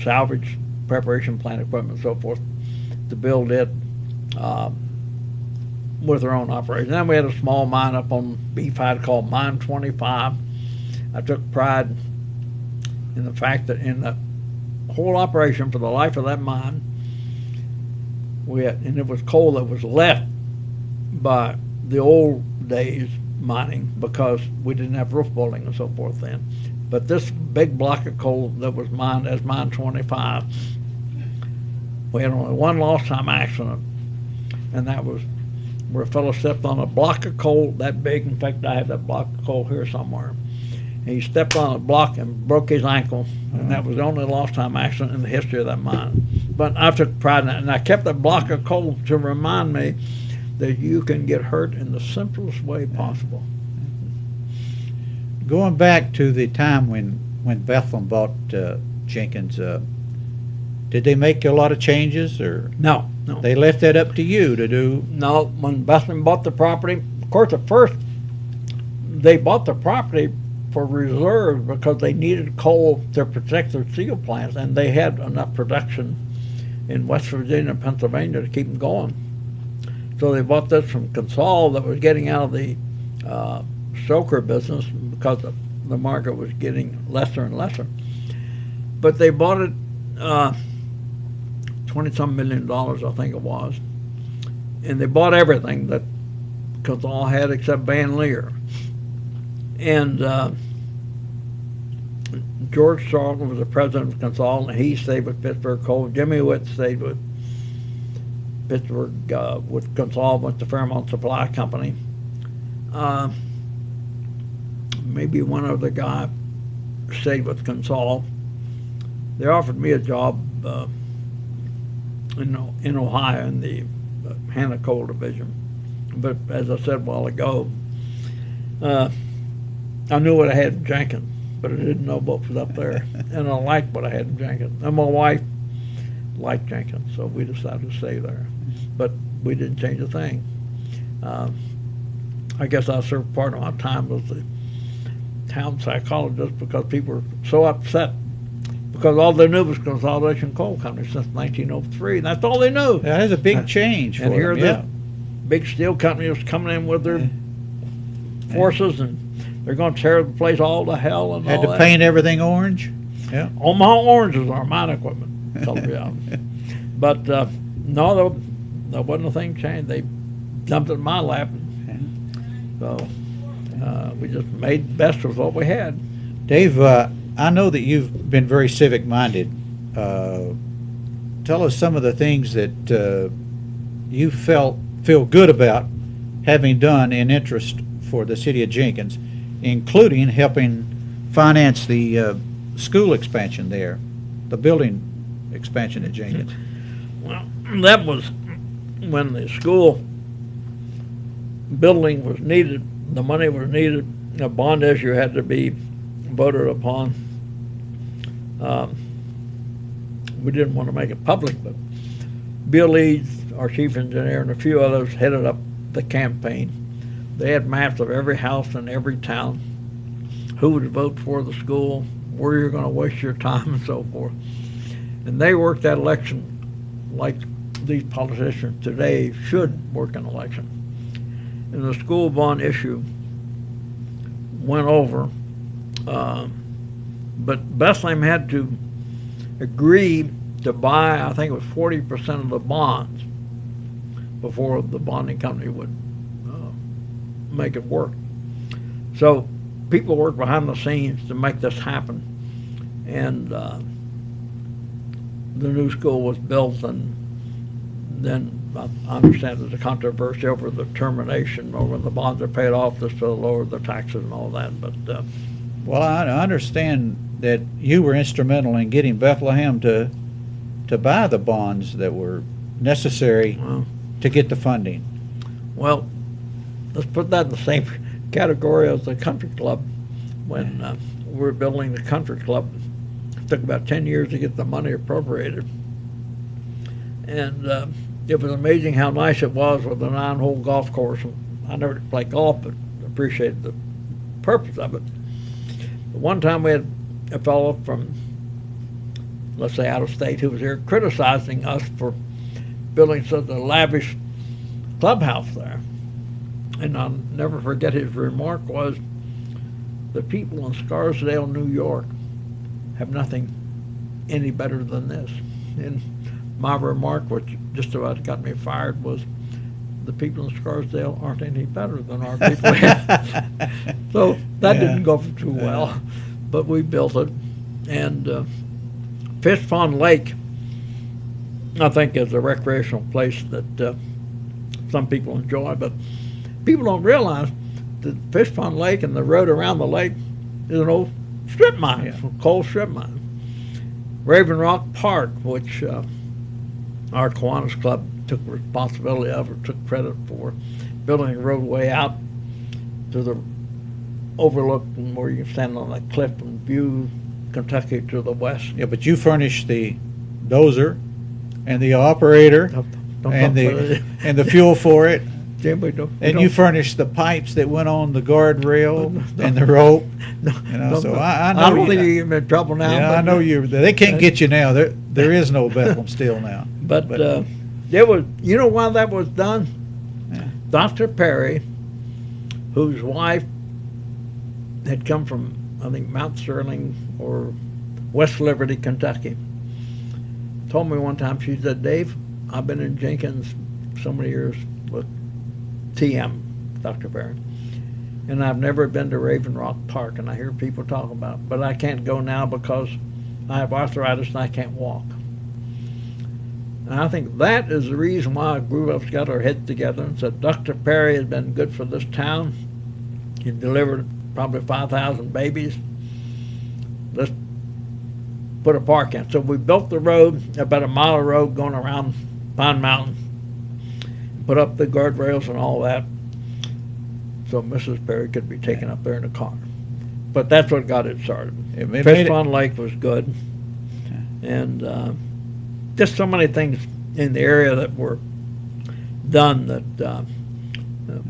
salvage preparation plant equipment and so forth to build it with their own operation. Then we had a small mine up on Beefhide called Mine 25. I took pride in the fact that in the whole operation for the life of that mine, and it was coal that was left by the old days mining because we didn't have roof bolting and so forth then. But this big block of coal that was mined as Mine 25, we had only one lost time accident, and that was where a fellow stepped on a block of coal that big. In fact, I have that block of coal here somewhere. And he stepped on a block and broke his ankle, and that was the only lost time accident in the history of that mine. But I took pride in that, and I kept that block of coal to remind me that you can get hurt in the simplest way possible. Going back to the time when Bethlehem bought Jenkins, did they make a lot of changes, or No. they left that up to you to do? No, when Bethlehem bought the property, of course, at first, they bought the property for reserves because they needed coal to protect their steel plants, and they had enough production in West Virginia and Pennsylvania to keep them going. So they bought this from Consol that was getting out of the stoker business because the market was getting lesser and lesser. But they bought it $20-some million, I think it was, and they bought everything that Consol had except Van Leer. And George Sargent was the president of Consol, and he stayed with Pittsburgh Coal. Jimmy Witt stayed with Pittsburgh with Consol, went to Fairmont Supply Company. Maybe one other guy stayed with Consol. They offered me a job in Ohio in the Hannah Coal Division. But as I said a while ago, I knew what I had in Jenkins, but I didn't know what was up there. And I liked what I had in Jenkins. And my wife liked Jenkins, so we decided to stay there. But we didn't change a thing. I guess I served part of my time as the town psychologist because people were so upset because all they knew was Consolidation Coal Company since 1903. And that's all they knew. That is a big change for and here them, the big steel company was coming in with their forces, and they're going to tear the place all to hell and Had all to that. paint everything orange. Yeah. Omaha Orange is our mine equipment. But no, there wasn't a thing changed. They dumped it in my lap. So we just made the best of what we had. Dave, I know that you've been very civic-minded. Tell us some of the things that you feel good about having done in interest for the city of Jenkins, including helping finance the school expansion there, the building expansion at Jenkins. Well, that was when the school building was needed, the money was needed, a bond issue had to be voted upon. We didn't want to make it public, but Bill Eads, our chief engineer, and a few others headed up the campaign. They had maps of every house in every town, who would vote for the school, where you're going to waste your time, and so forth. And they worked that election like these politicians today should work an election. And the school bond issue went over, but Bethlehem had to agree to buy, I think it was 40% of the bonds before the bonding company would make it work. So people worked behind the scenes to make this happen, and the new school was built, and then I understand there's a controversy over the termination, or when the bonds are paid off, just to lower the taxes and all that. But well, I understand that you were instrumental in getting Bethlehem to buy the bonds that were necessary to get the funding. Well, let's put that in the same category as the country club. When we were building the country club, it took about 10 years to get the money appropriated. And it was amazing how nice it was with a 9-hole golf course. I never played golf, but appreciated the purpose of it. But one time we had a fellow from let's say out of state, who was here criticizing us for building such a lavish clubhouse there. And I'll never forget his remark was, the people in Scarsdale, New York have nothing any better than this. And my remark, which just about got me fired, was, the people in Scarsdale aren't any better than our people here. So that didn't go too well, but we built it. And Fish Pond Lake, I think, is a recreational place that some people enjoy, but people don't realize that Fish Pond Lake and the road around the lake is an old strip mine, coal strip mine. Raven Rock Park, which our Kiwanis Club took responsibility of, or took credit for, building a roadway out to the overlook where you can stand on that cliff and view Kentucky to the west. Yeah, but you furnished the dozer and the operator and the fuel for it. And you furnished the pipes that went on the guardrail and the rope. So I know. I don't think you're in trouble now. Yeah, I know you. They can't get you now. There is no Bethlehem Steel now. But there was. You know why that was done? Yeah. Dr. Perry, whose wife had come from, I think, Mount Sterling or West Liberty, Kentucky, told me one time. She said, "Dave, I've been in Jenkins so many years with TM, Dr. Perry, and I've never been to Raven Rock Park, and I hear people talk about it, but I can't go now because I have arthritis and I can't walk." And I think that is the reason why a group of us got our heads together and said, Dr. Perry has been good for this town. He delivered probably 5,000 babies. Let's put a park in. So we built the road, about a mile of road going around Pine Mountain, put up the guardrails and all that, so Mrs. Perry could be taken up there in a car. But that's what got it started. Fish Pond Lake was good, and just so many things in the area that were done that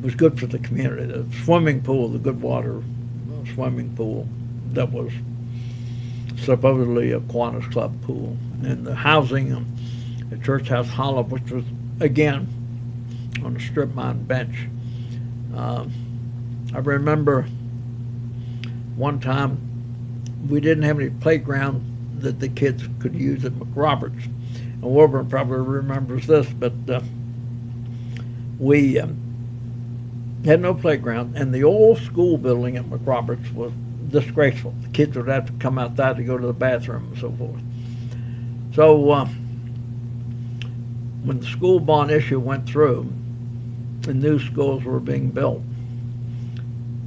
was good for the community. The swimming pool, the good water swimming pool, that was supposedly a Kiwanis Club pool, and the housing at Church House Hollow, which was, again, on a strip mine bench. I remember one time we didn't have any playground that the kids could use at McRoberts. And Wilburn probably remembers this, but we had no playground, and the old school building at McRoberts was disgraceful. The kids would have to come outside to go to the bathroom and so forth. So when the school bond issue went through, the new schools were being built,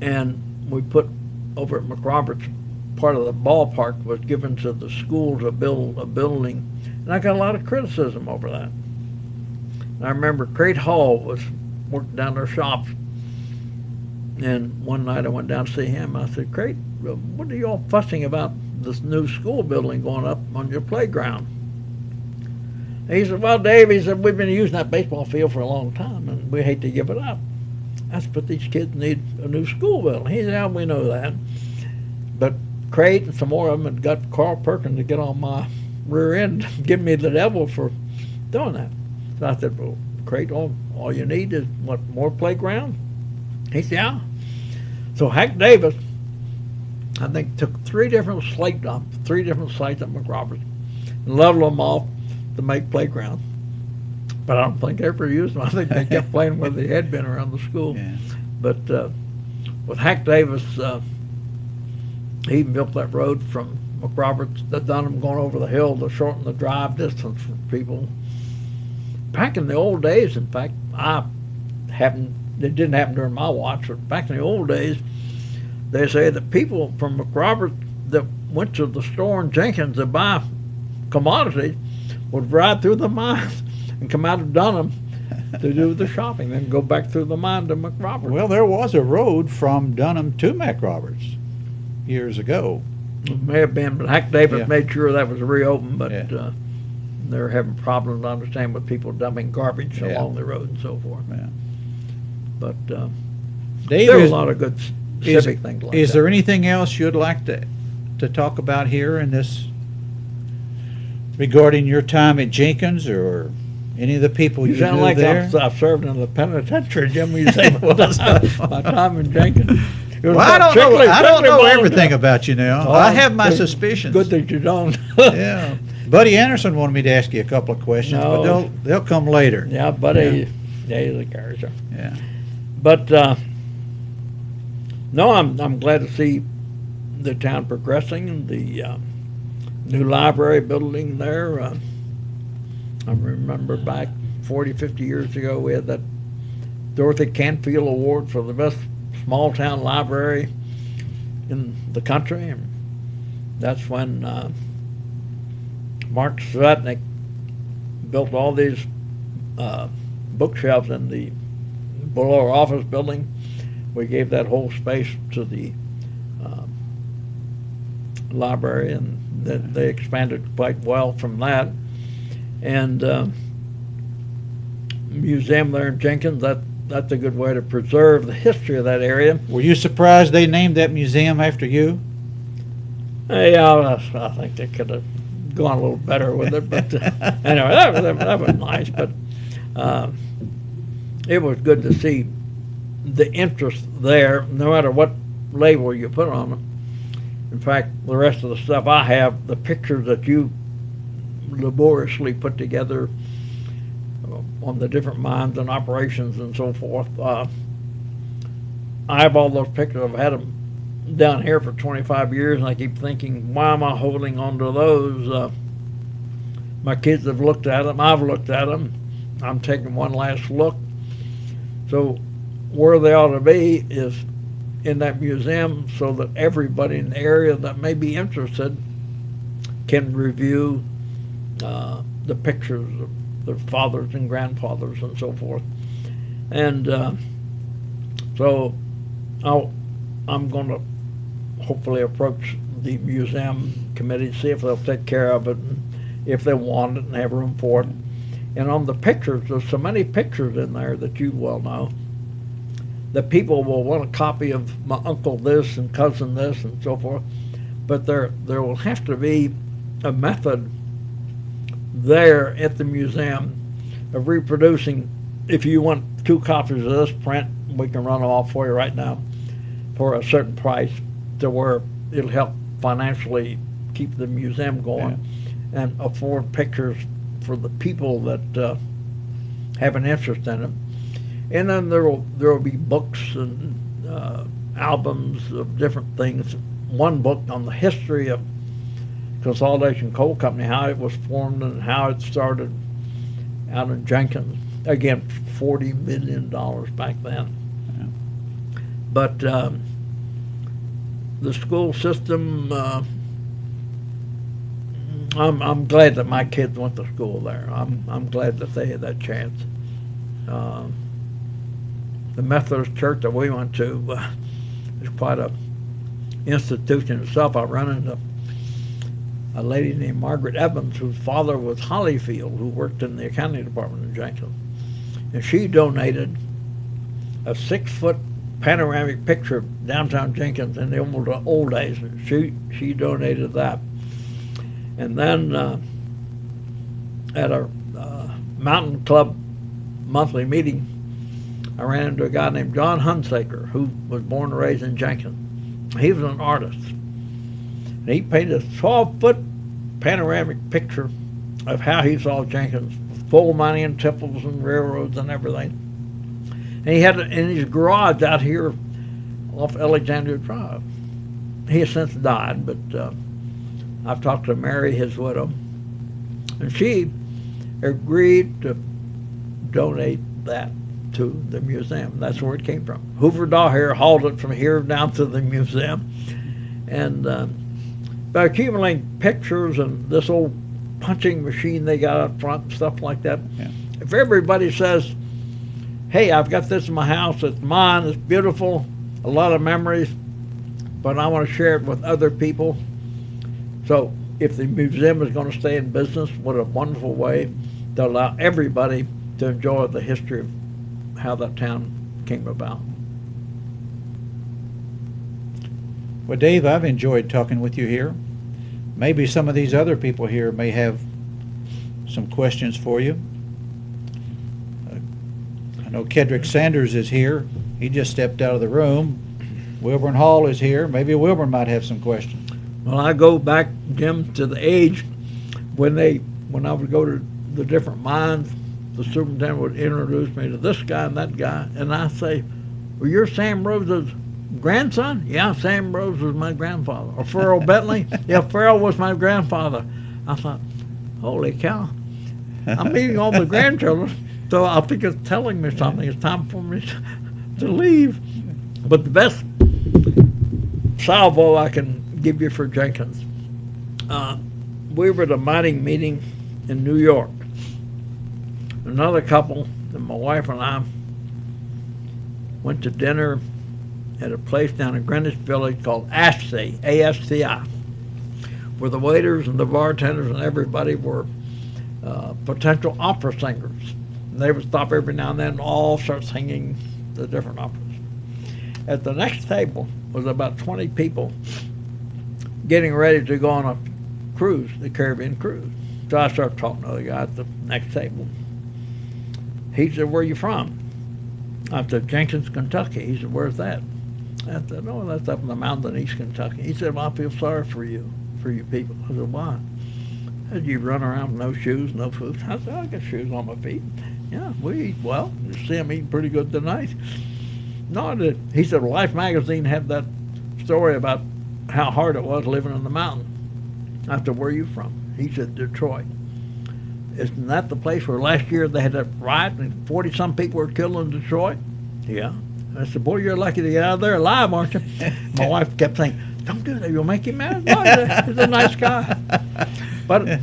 and we put over at McRoberts, part of the ballpark was given to the school to build a building, and I got a lot of criticism over that. And I remember Crate Hall was working down their shops, and one night I went down to see him. I said, Crate, what are you all fussing about this new school building going up on your playground? And he said, well, Dave, he said, we've been using that baseball field for a long time, and we hate to give it up. I said, but these kids need a new school building. He said, yeah, we know that. But Crate and some more of them had got Carl Perkins to get on my rear end, give me the devil for doing that. So I said, well, Crate, all you need is, what, more playground? He said, yeah. So Hack Davis, I think, took three different sites at McRoberts and leveled them off to make playground. But I don't think they ever used them. I think they kept playing where they had been around the school. Yeah. But with Hack Davis, he built that road from McRoberts to Dunham, going over the hill to shorten the drive distance for people. Back in the old days, in fact, it didn't happen during my watch, but back in the old days, they say that people from McRoberts that went to the store in Jenkins to buy commodities would ride through the mines and come out of Dunham to do the shopping, then go back through the mine to McRoberts. Well, there was a road from Dunham to McRoberts years ago. It may have been, but Hack Davis Yeah. made sure that was reopened, but Yeah. they were having problems, I understand, with people dumping garbage Yeah. along the road and so forth. Yeah. But Dave, there were a lot of good civic things like that. Is there anything else you'd like to talk about here in this regarding your time at Jenkins or any of the people you sound knew like there? I've served in the penitentiary, Jim. You say, well, that's my time in Jenkins. Well, I don't know everything about you now. Oh, I have my good- suspicions. Good that you don't. Yeah. Buddy Anderson wanted me to ask you a couple of questions, but No. they'll come later. Yeah, buddy. Yeah, he's a character. Yeah. But no, I'm glad to see the town progressing. The new library building there. I remember back 40, 50 years ago, we had that Dorothy Canfield Award for the best small town library in the country. And that's when Mark Svetnik built all these bookshelves in the below our office building. We gave that whole space to the library, and then they expanded quite well from that. And museum there in Jenkins, that's a good way to preserve the history of that area. Were you surprised they named that museum after you? Yeah, I think they could have gone a little better with it, but anyway, that was nice. But it was good to see the interest there, no matter what label you put on them. In fact, the rest of the stuff I have, the pictures that you laboriously put together on the different mines and operations and so forth, I have all those pictures. I've had them down here for 25 years, and I keep thinking, why am I holding on to those? My kids have looked at them. I've looked at them. I'm taking one last look. So where they ought to be is in that museum, so that everybody in the area that may be interested can review the pictures of their fathers and grandfathers and so forth. And so I'm going to hopefully approach the museum committee, see if they'll take care of it, and if they want it and have room for it. And on the pictures, there's so many pictures in there that you well know that people will want a copy of my uncle this and cousin this and so forth. But there will have to be a method there at the museum of reproducing. If you want 2 copies of this print, we can run them off for you right now for a certain price, to where it'll help financially keep the museum going and afford pictures for the people that have an interest in them. And then there will be books and albums of different things. One book on the history of Consolidation Coal Company, how it was formed and how it started out in Jenkins. Again, $40 million back then. Yeah. But the school system, I'm glad that my kids went to school there. I'm glad that they had that chance. The Methodist church that we went to is quite a institution itself. I run into a lady named Margaret Evans, whose father was Hollyfield, who worked in the accounting department in Jenkins. And she donated a 6-foot panoramic picture of downtown Jenkins in the old days. She donated that. And then at our Mountain Club monthly meeting, I ran into a guy named John Hunsaker, who was born and raised in Jenkins. He was an artist. And he painted a 12-foot panoramic picture of how he saw Jenkins, full mining temples and railroads and everything. And he had it in his garage out here off Alexandria Drive. He has since died, but I've talked to Mary, his widow, and she agreed to donate that to the museum. That's where it came from. Hoover Daher hauled it from here down to the museum. And by accumulating pictures and this old punching machine they got up front and stuff like that, if everybody says, hey, I've got this in my house, it's mine, it's beautiful, a lot of memories, but I want to share it with other people. So if the museum is going to stay in business, what a wonderful way to allow everybody to enjoy the history of how that town came about. Well, Dave, I've enjoyed talking with you here. Maybe some of these other people here may have some questions for you. I know Ked Sanders is here. He just stepped out of the room. Wilburn Hall is here. Maybe Wilburn might have some questions. Well, I go back, Jim, to the age when I would go to the different mines, the superintendent would introduce me to this guy and that guy, and I say, well, you're Sam Rose's grandson? Yeah, Sam Rose was my grandfather. Or Farrell Bentley? Yeah, Farrell was my grandfather. I thought, holy cow, I'm meeting all the grandchildren, so I think it's telling me something. It's time for me to leave. But the best salvo I can give you for Jenkins, we were at a mining meeting in New York. Another couple, and my wife and I, went to dinner at a place down in Greenwich Village called ASCI, A-S-C-I, where the waiters and the bartenders and everybody were potential opera singers. And they would stop every now and then and all start singing the different operas. At the next table was about 20 people getting ready to go on a cruise, the Caribbean cruise. So I started talking to the guy at the next table. He said, where are you from? I said, Jenkins, Kentucky. He said, where's that? I said, oh, that's up in the mountain in East Kentucky. He said, well, I feel sorry for you people. I said, why? He said, you run around with no shoes, no food. I said, I got shoes on my feet. Yeah, we eat well. You see them eating pretty good tonight. No, I did. He said, Life magazine had that story about how hard it was living in the mountain. I said, where are you from? He said, Detroit. Isn't that the place where last year they had that riot and 40-some people were killed in Detroit? Yeah. I said, boy, you're lucky to get out of there alive, aren't you? My wife kept saying, don't do that, you'll make him mad. No, he's a nice guy. But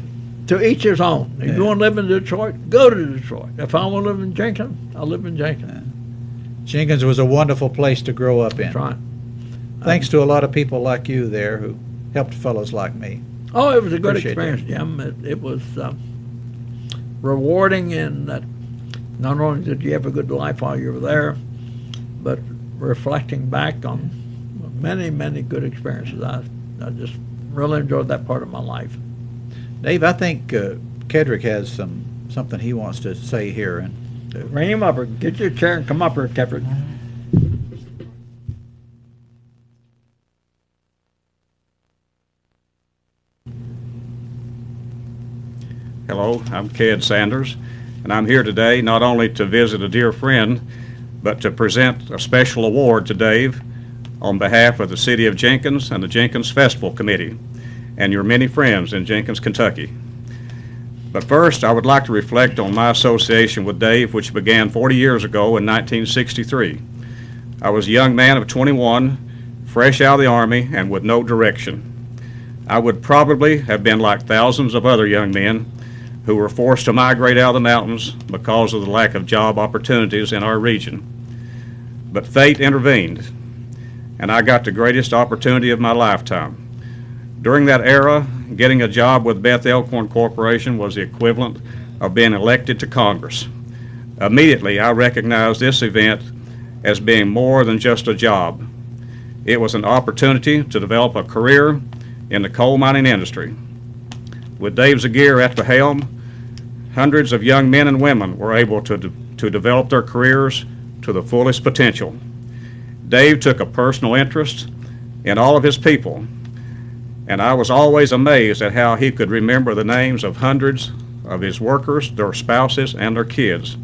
to each his own. If you want to live in Detroit, go to Detroit. If I want to live in Jenkins, I'll live in Jenkins. Jenkins was a wonderful place to grow up in. That's right. Thanks to a lot of people like you there who helped fellows like me. Oh, it was a good Appreciate experience, that. Jim. It was rewarding in that not only did you have a good life while you were there, but reflecting back on many, many good experiences. I just really enjoyed that part of my life. Dave, I think Kedrick has something he wants to say here. And Bring him up, or get your chair and come up here, Keffer. Hello, I'm Ked Sanders, and I'm here today not only to visit a dear friend, but to present a special award to Dave on behalf of the City of Jenkins and the Jenkins Festival Committee and your many friends in Jenkins, Kentucky. But first, I would like to reflect on my association with Dave, which began 40 years ago in 1963. I was a young man of 21, fresh out of the Army and with no direction. I would probably have been like thousands of other young men who were forced to migrate out of the mountains because of the lack of job opportunities in our region. But fate intervened, and I got the greatest opportunity of my lifetime. During that era, getting a job with Beth Elkhorn Corporation was the equivalent of being elected to Congress. Immediately, I recognized this event as being more than just a job. It was an opportunity to develop a career in the coal mining industry. With Dave Zegeer at the helm, hundreds of young men and women were able to develop their careers to the fullest potential. Dave took a personal interest in all of his people, and I was always amazed at how he could remember the names of hundreds of his workers, their spouses, and their kids.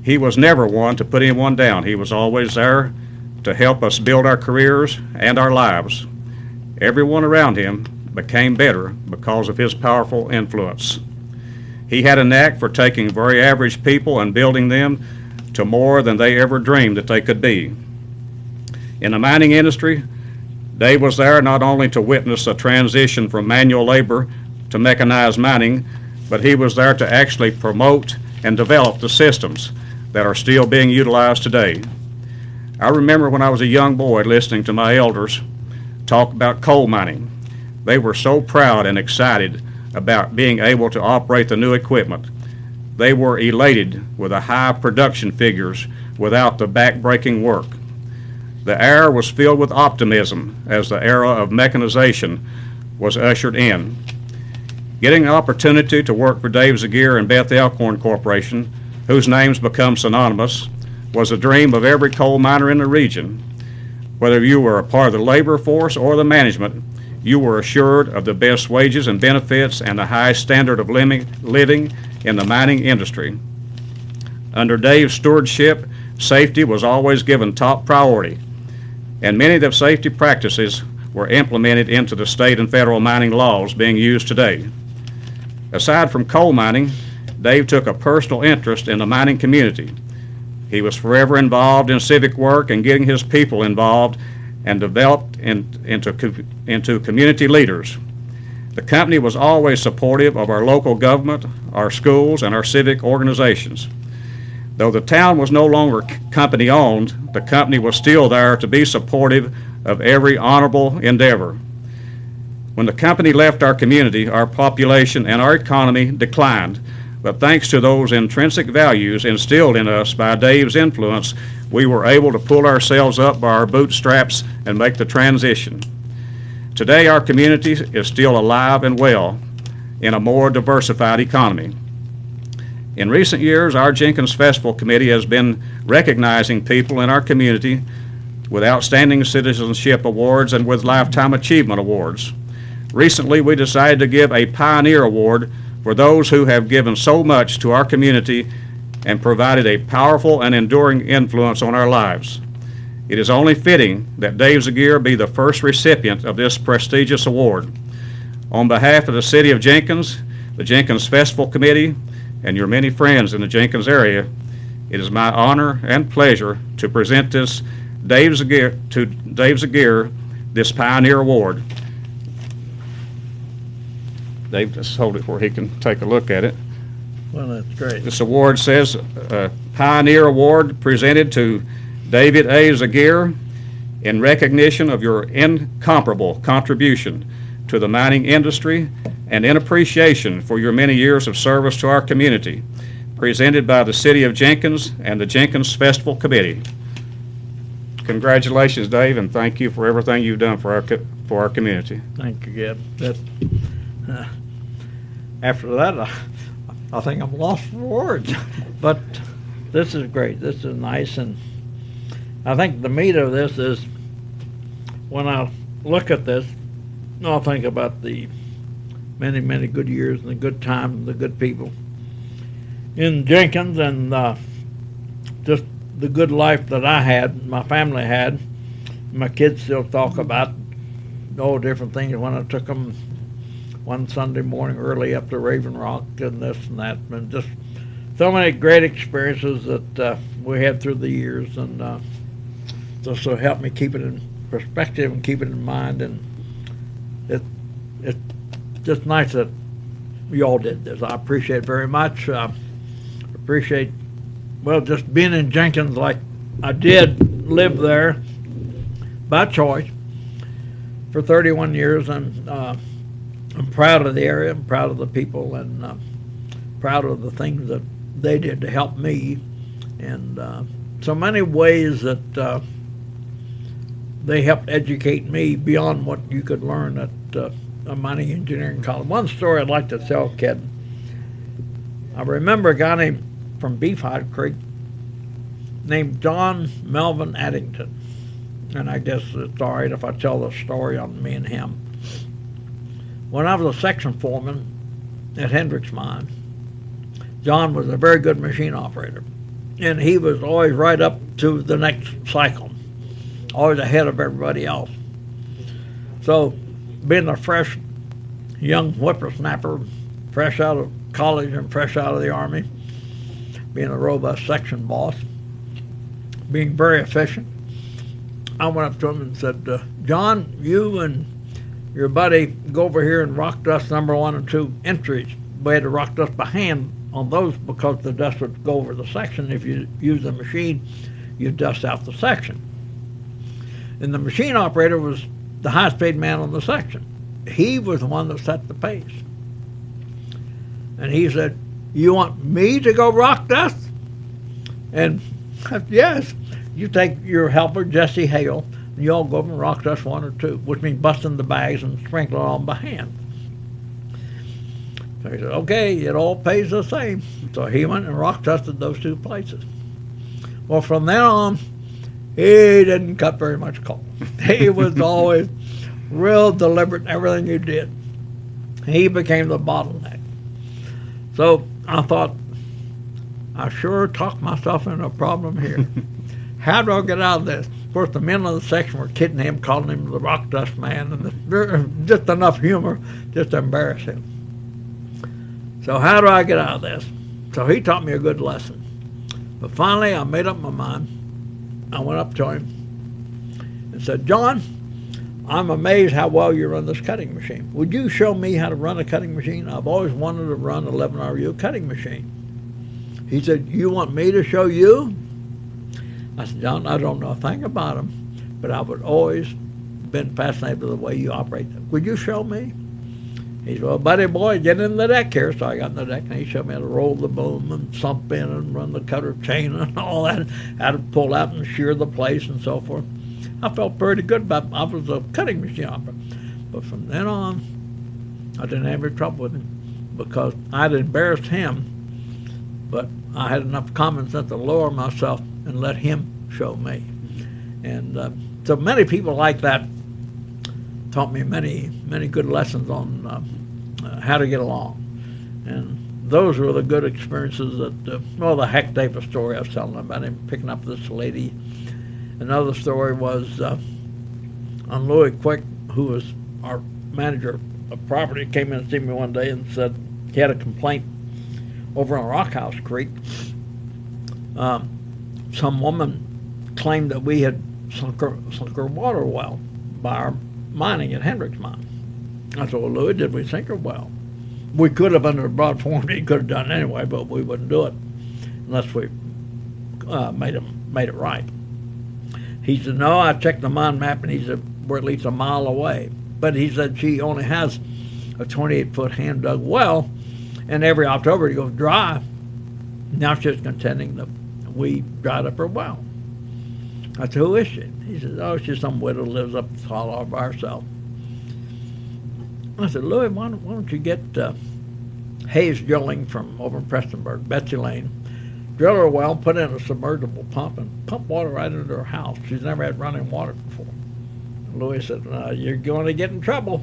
He was never one to put anyone down. He was always there to help us build our careers and our lives. Everyone around him became better because of his powerful influence. He had a knack for taking very average people and building them to more than they ever dreamed that they could be. In the mining industry, Dave was there not only to witness a transition from manual labor to mechanized mining, but he was there to actually promote and develop the systems that are still being utilized today. I remember when I was a young boy listening to my elders talk about coal mining. They were so proud and excited about being able to operate the new equipment. They were elated with the high production figures without the back-breaking work. The air was filled with optimism as the era of mechanization was ushered in. Getting an opportunity to work for Dave Zegeer and Beth Elkhorn Corporation, whose names become synonymous, was a dream of every coal miner in the region. Whether you were a part of the labor force or the management, you were assured of the best wages and benefits and the highest standard of living in the mining industry. Under Dave's stewardship, safety was always given top priority, and many of the safety practices were implemented into the state and federal mining laws being used today. Aside from coal mining, Dave took a personal interest in the mining community. He was forever involved in civic work and getting his people involved and developed into community leaders. The company was always supportive of our local government, our schools, and our civic organizations. Though the town was no longer company-owned, the company was still there to be supportive of every honorable endeavor. When the company left our community, our population and our economy declined, but thanks to those intrinsic values instilled in us by Dave's influence, we were able to pull ourselves up by our bootstraps and make the transition. Today, our community is still alive and well in a more diversified economy. In recent years, our Jenkins Festival Committee has been recognizing people in our community with outstanding citizenship awards and with lifetime achievement awards. Recently, we decided to give a Pioneer Award for those who have given so much to our community and provided a powerful and enduring influence on our lives. It is only fitting that Dave Zegeer be the first recipient of this prestigious award. On behalf of the City of Jenkins, the Jenkins Festival Committee, and your many friends in the Jenkins area, it is my honor and pleasure to present to Dave Zegeer this Pioneer Award. Dave, just hold it where he can take a look at it. Well, that's great. This award says Pioneer Award presented to David A. Zegeer in recognition of your incomparable contribution to the mining industry and in appreciation for your many years of service to our community, presented by the City of Jenkins and the Jenkins Festival Committee. Congratulations, Dave, and thank you for everything you've done for our community. Thank you, Ked. After that, I think I'm lost for words. But this is great. This is nice, and I think the meat of this is when I look at this, I'll think about the many, many good years and the good times and the good people in Jenkins, and just the good life that I had, my family had. My kids still talk about all different things when I took them one Sunday morning early up to Raven Rock and this and that, and just so many great experiences that we had through the years, and just so helped me keep it in perspective and keep it in mind. And it's just nice that you all did this. I appreciate it very much. Appreciate, well, just being in Jenkins like I did live there by choice for 31 years, and I'm proud of the area, I'm proud of the people, and proud of the things that they did to help me, and so many ways that they helped educate me beyond what you could learn at a mining engineering college. One story I'd like to tell, Ked. I remember a guy named from Beefhide Creek named John Melvin Addington, and I guess it's all right if I tell the story on me and him. When I was a section foreman at Hendricks Mine, John was a very good machine operator, and he was always right up to the next cycle, always ahead of everybody else. So, being a fresh young whippersnapper, fresh out of college and fresh out of the Army, being a robust section boss, being very efficient, I went up to him and said, John, you and your buddy go over here and rock dust number 1 and 2 entries. We had to rock dust by hand on those because the dust would go over the section. If you use the machine, you dust out the section. And the machine operator was the highest paid man on the section. He was the one that set the pace. And he said, you want me to go rock dust? And I said, yes. You take your helper, Jesse Hale, and you all go up and rock dust 1 or 2, which means busting the bags and sprinkling it on by hand. So he said, okay, it all pays the same. So he went and rock dusted those two places. Well, from then on, he didn't cut very much coal. He was always real deliberate in everything he did. He became the bottleneck. So I thought, I sure talked myself into a problem here. How do I get out of this? Of course, the men of the section were kidding him, calling him the rock dust man, and just enough humor just to embarrass him. So how do I get out of this? So he taught me a good lesson. But finally, I made up my mind. I went up to him and said, John, I'm amazed how well you run this cutting machine. Would you show me how to run a cutting machine? I've always wanted to run an 11 RU cutting machine. He said, you want me to show you? I said, John, I don't know a thing about them, but I would always been fascinated with the way you operate them. Would you show me? He said, well, buddy boy, get in the deck here. So I got in the deck, and he showed me how to roll the boom and sump in and run the cutter chain and all that, how to pull out and shear the place and so forth. I felt pretty good about it. I was a cutting machine operator. But from then on, I didn't have any trouble with him because I'd embarrassed him, but I had enough common sense to lower myself and let him show me. And so many people like that taught me many good lessons on how to get along. And those were the good experiences that, well, the Heck Davis story I was telling about him picking up this lady. Another story was on Louis Quick, who was our manager of property, came in and see me one day and said he had a complaint over on Rockhouse Creek. Some woman claimed that we had sunk her water well by our mining at Hendricks Mine. I said, well, Louis, did we sink her well? We could have under a broad form, he could have done it anyway, but we wouldn't do it unless we made it right. He said, no, I checked the mine map, and he said, we're at least a mile away. But he said she only has a 28-foot hand-dug well, and every October it goes dry. Now she's contending that we dried up her well. I said, who is she? He said, oh, she's some widow who lives up the hollow all by herself. I said, Louis, why don't you get Hayes Drilling from over in Prestonburg, Betsy Lane, drill her well, put in a submersible pump, and pump water right into her house. She's never had running water before. Louis said, you're going to get in trouble.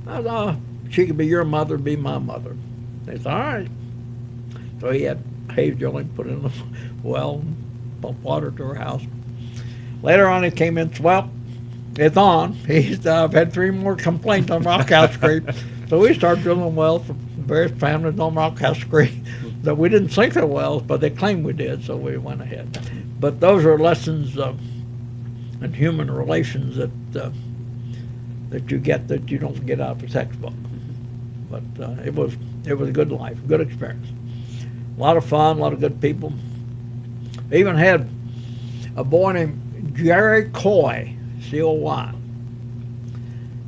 I said, oh, she could be your mother, be my mother. They said, all right. So he had Hayes Drilling put in the well, pump water to her house. Later on, he came in, well, it's on. I've had 3 more complaints on Rockhouse Creek. So we started drilling wells for various families on Rockhouse Creek that we didn't sink their wells, but they claimed we did, so we went ahead. But those are lessons in human relations that you get that you don't get out of a textbook. But it was a good life, good experience. A lot of fun, a lot of good people. I even had a boy named Jerry Coy, C-O-Y.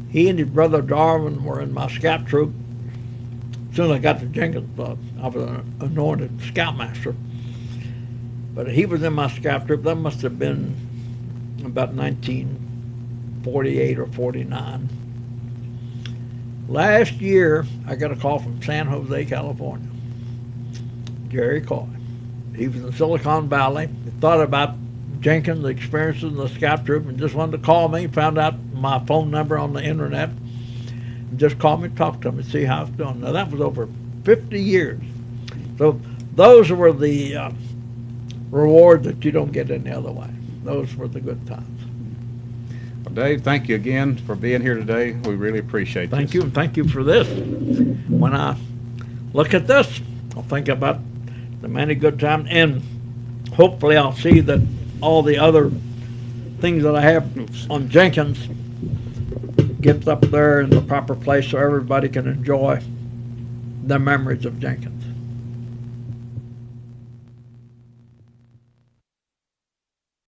He and his brother Darwin were in my scout troop. As soon as I got to Jenkins, I was an anointed scoutmaster. But he was in my scout troop. That must have been about 1948 or 49. Last year, I got a call from San Jose, California. Jerry Coy. He was in Silicon Valley. He thought about Jenkins, the experiences in the scout troop, and just wanted to call me. Found out my phone number on the internet, and just called me, talk to me, see how it's doing. Now that was over 50 years. So those were the rewards that you don't get any other way. Those were the good times. Well, Dave, thank you again for being here today. We really appreciate Thank you, and thank you for this. When I look at this, I'll think about the many good times, and hopefully I'll see that all the other things that I have on Jenkins gets up there in the proper place so everybody can enjoy the memories of Jenkins.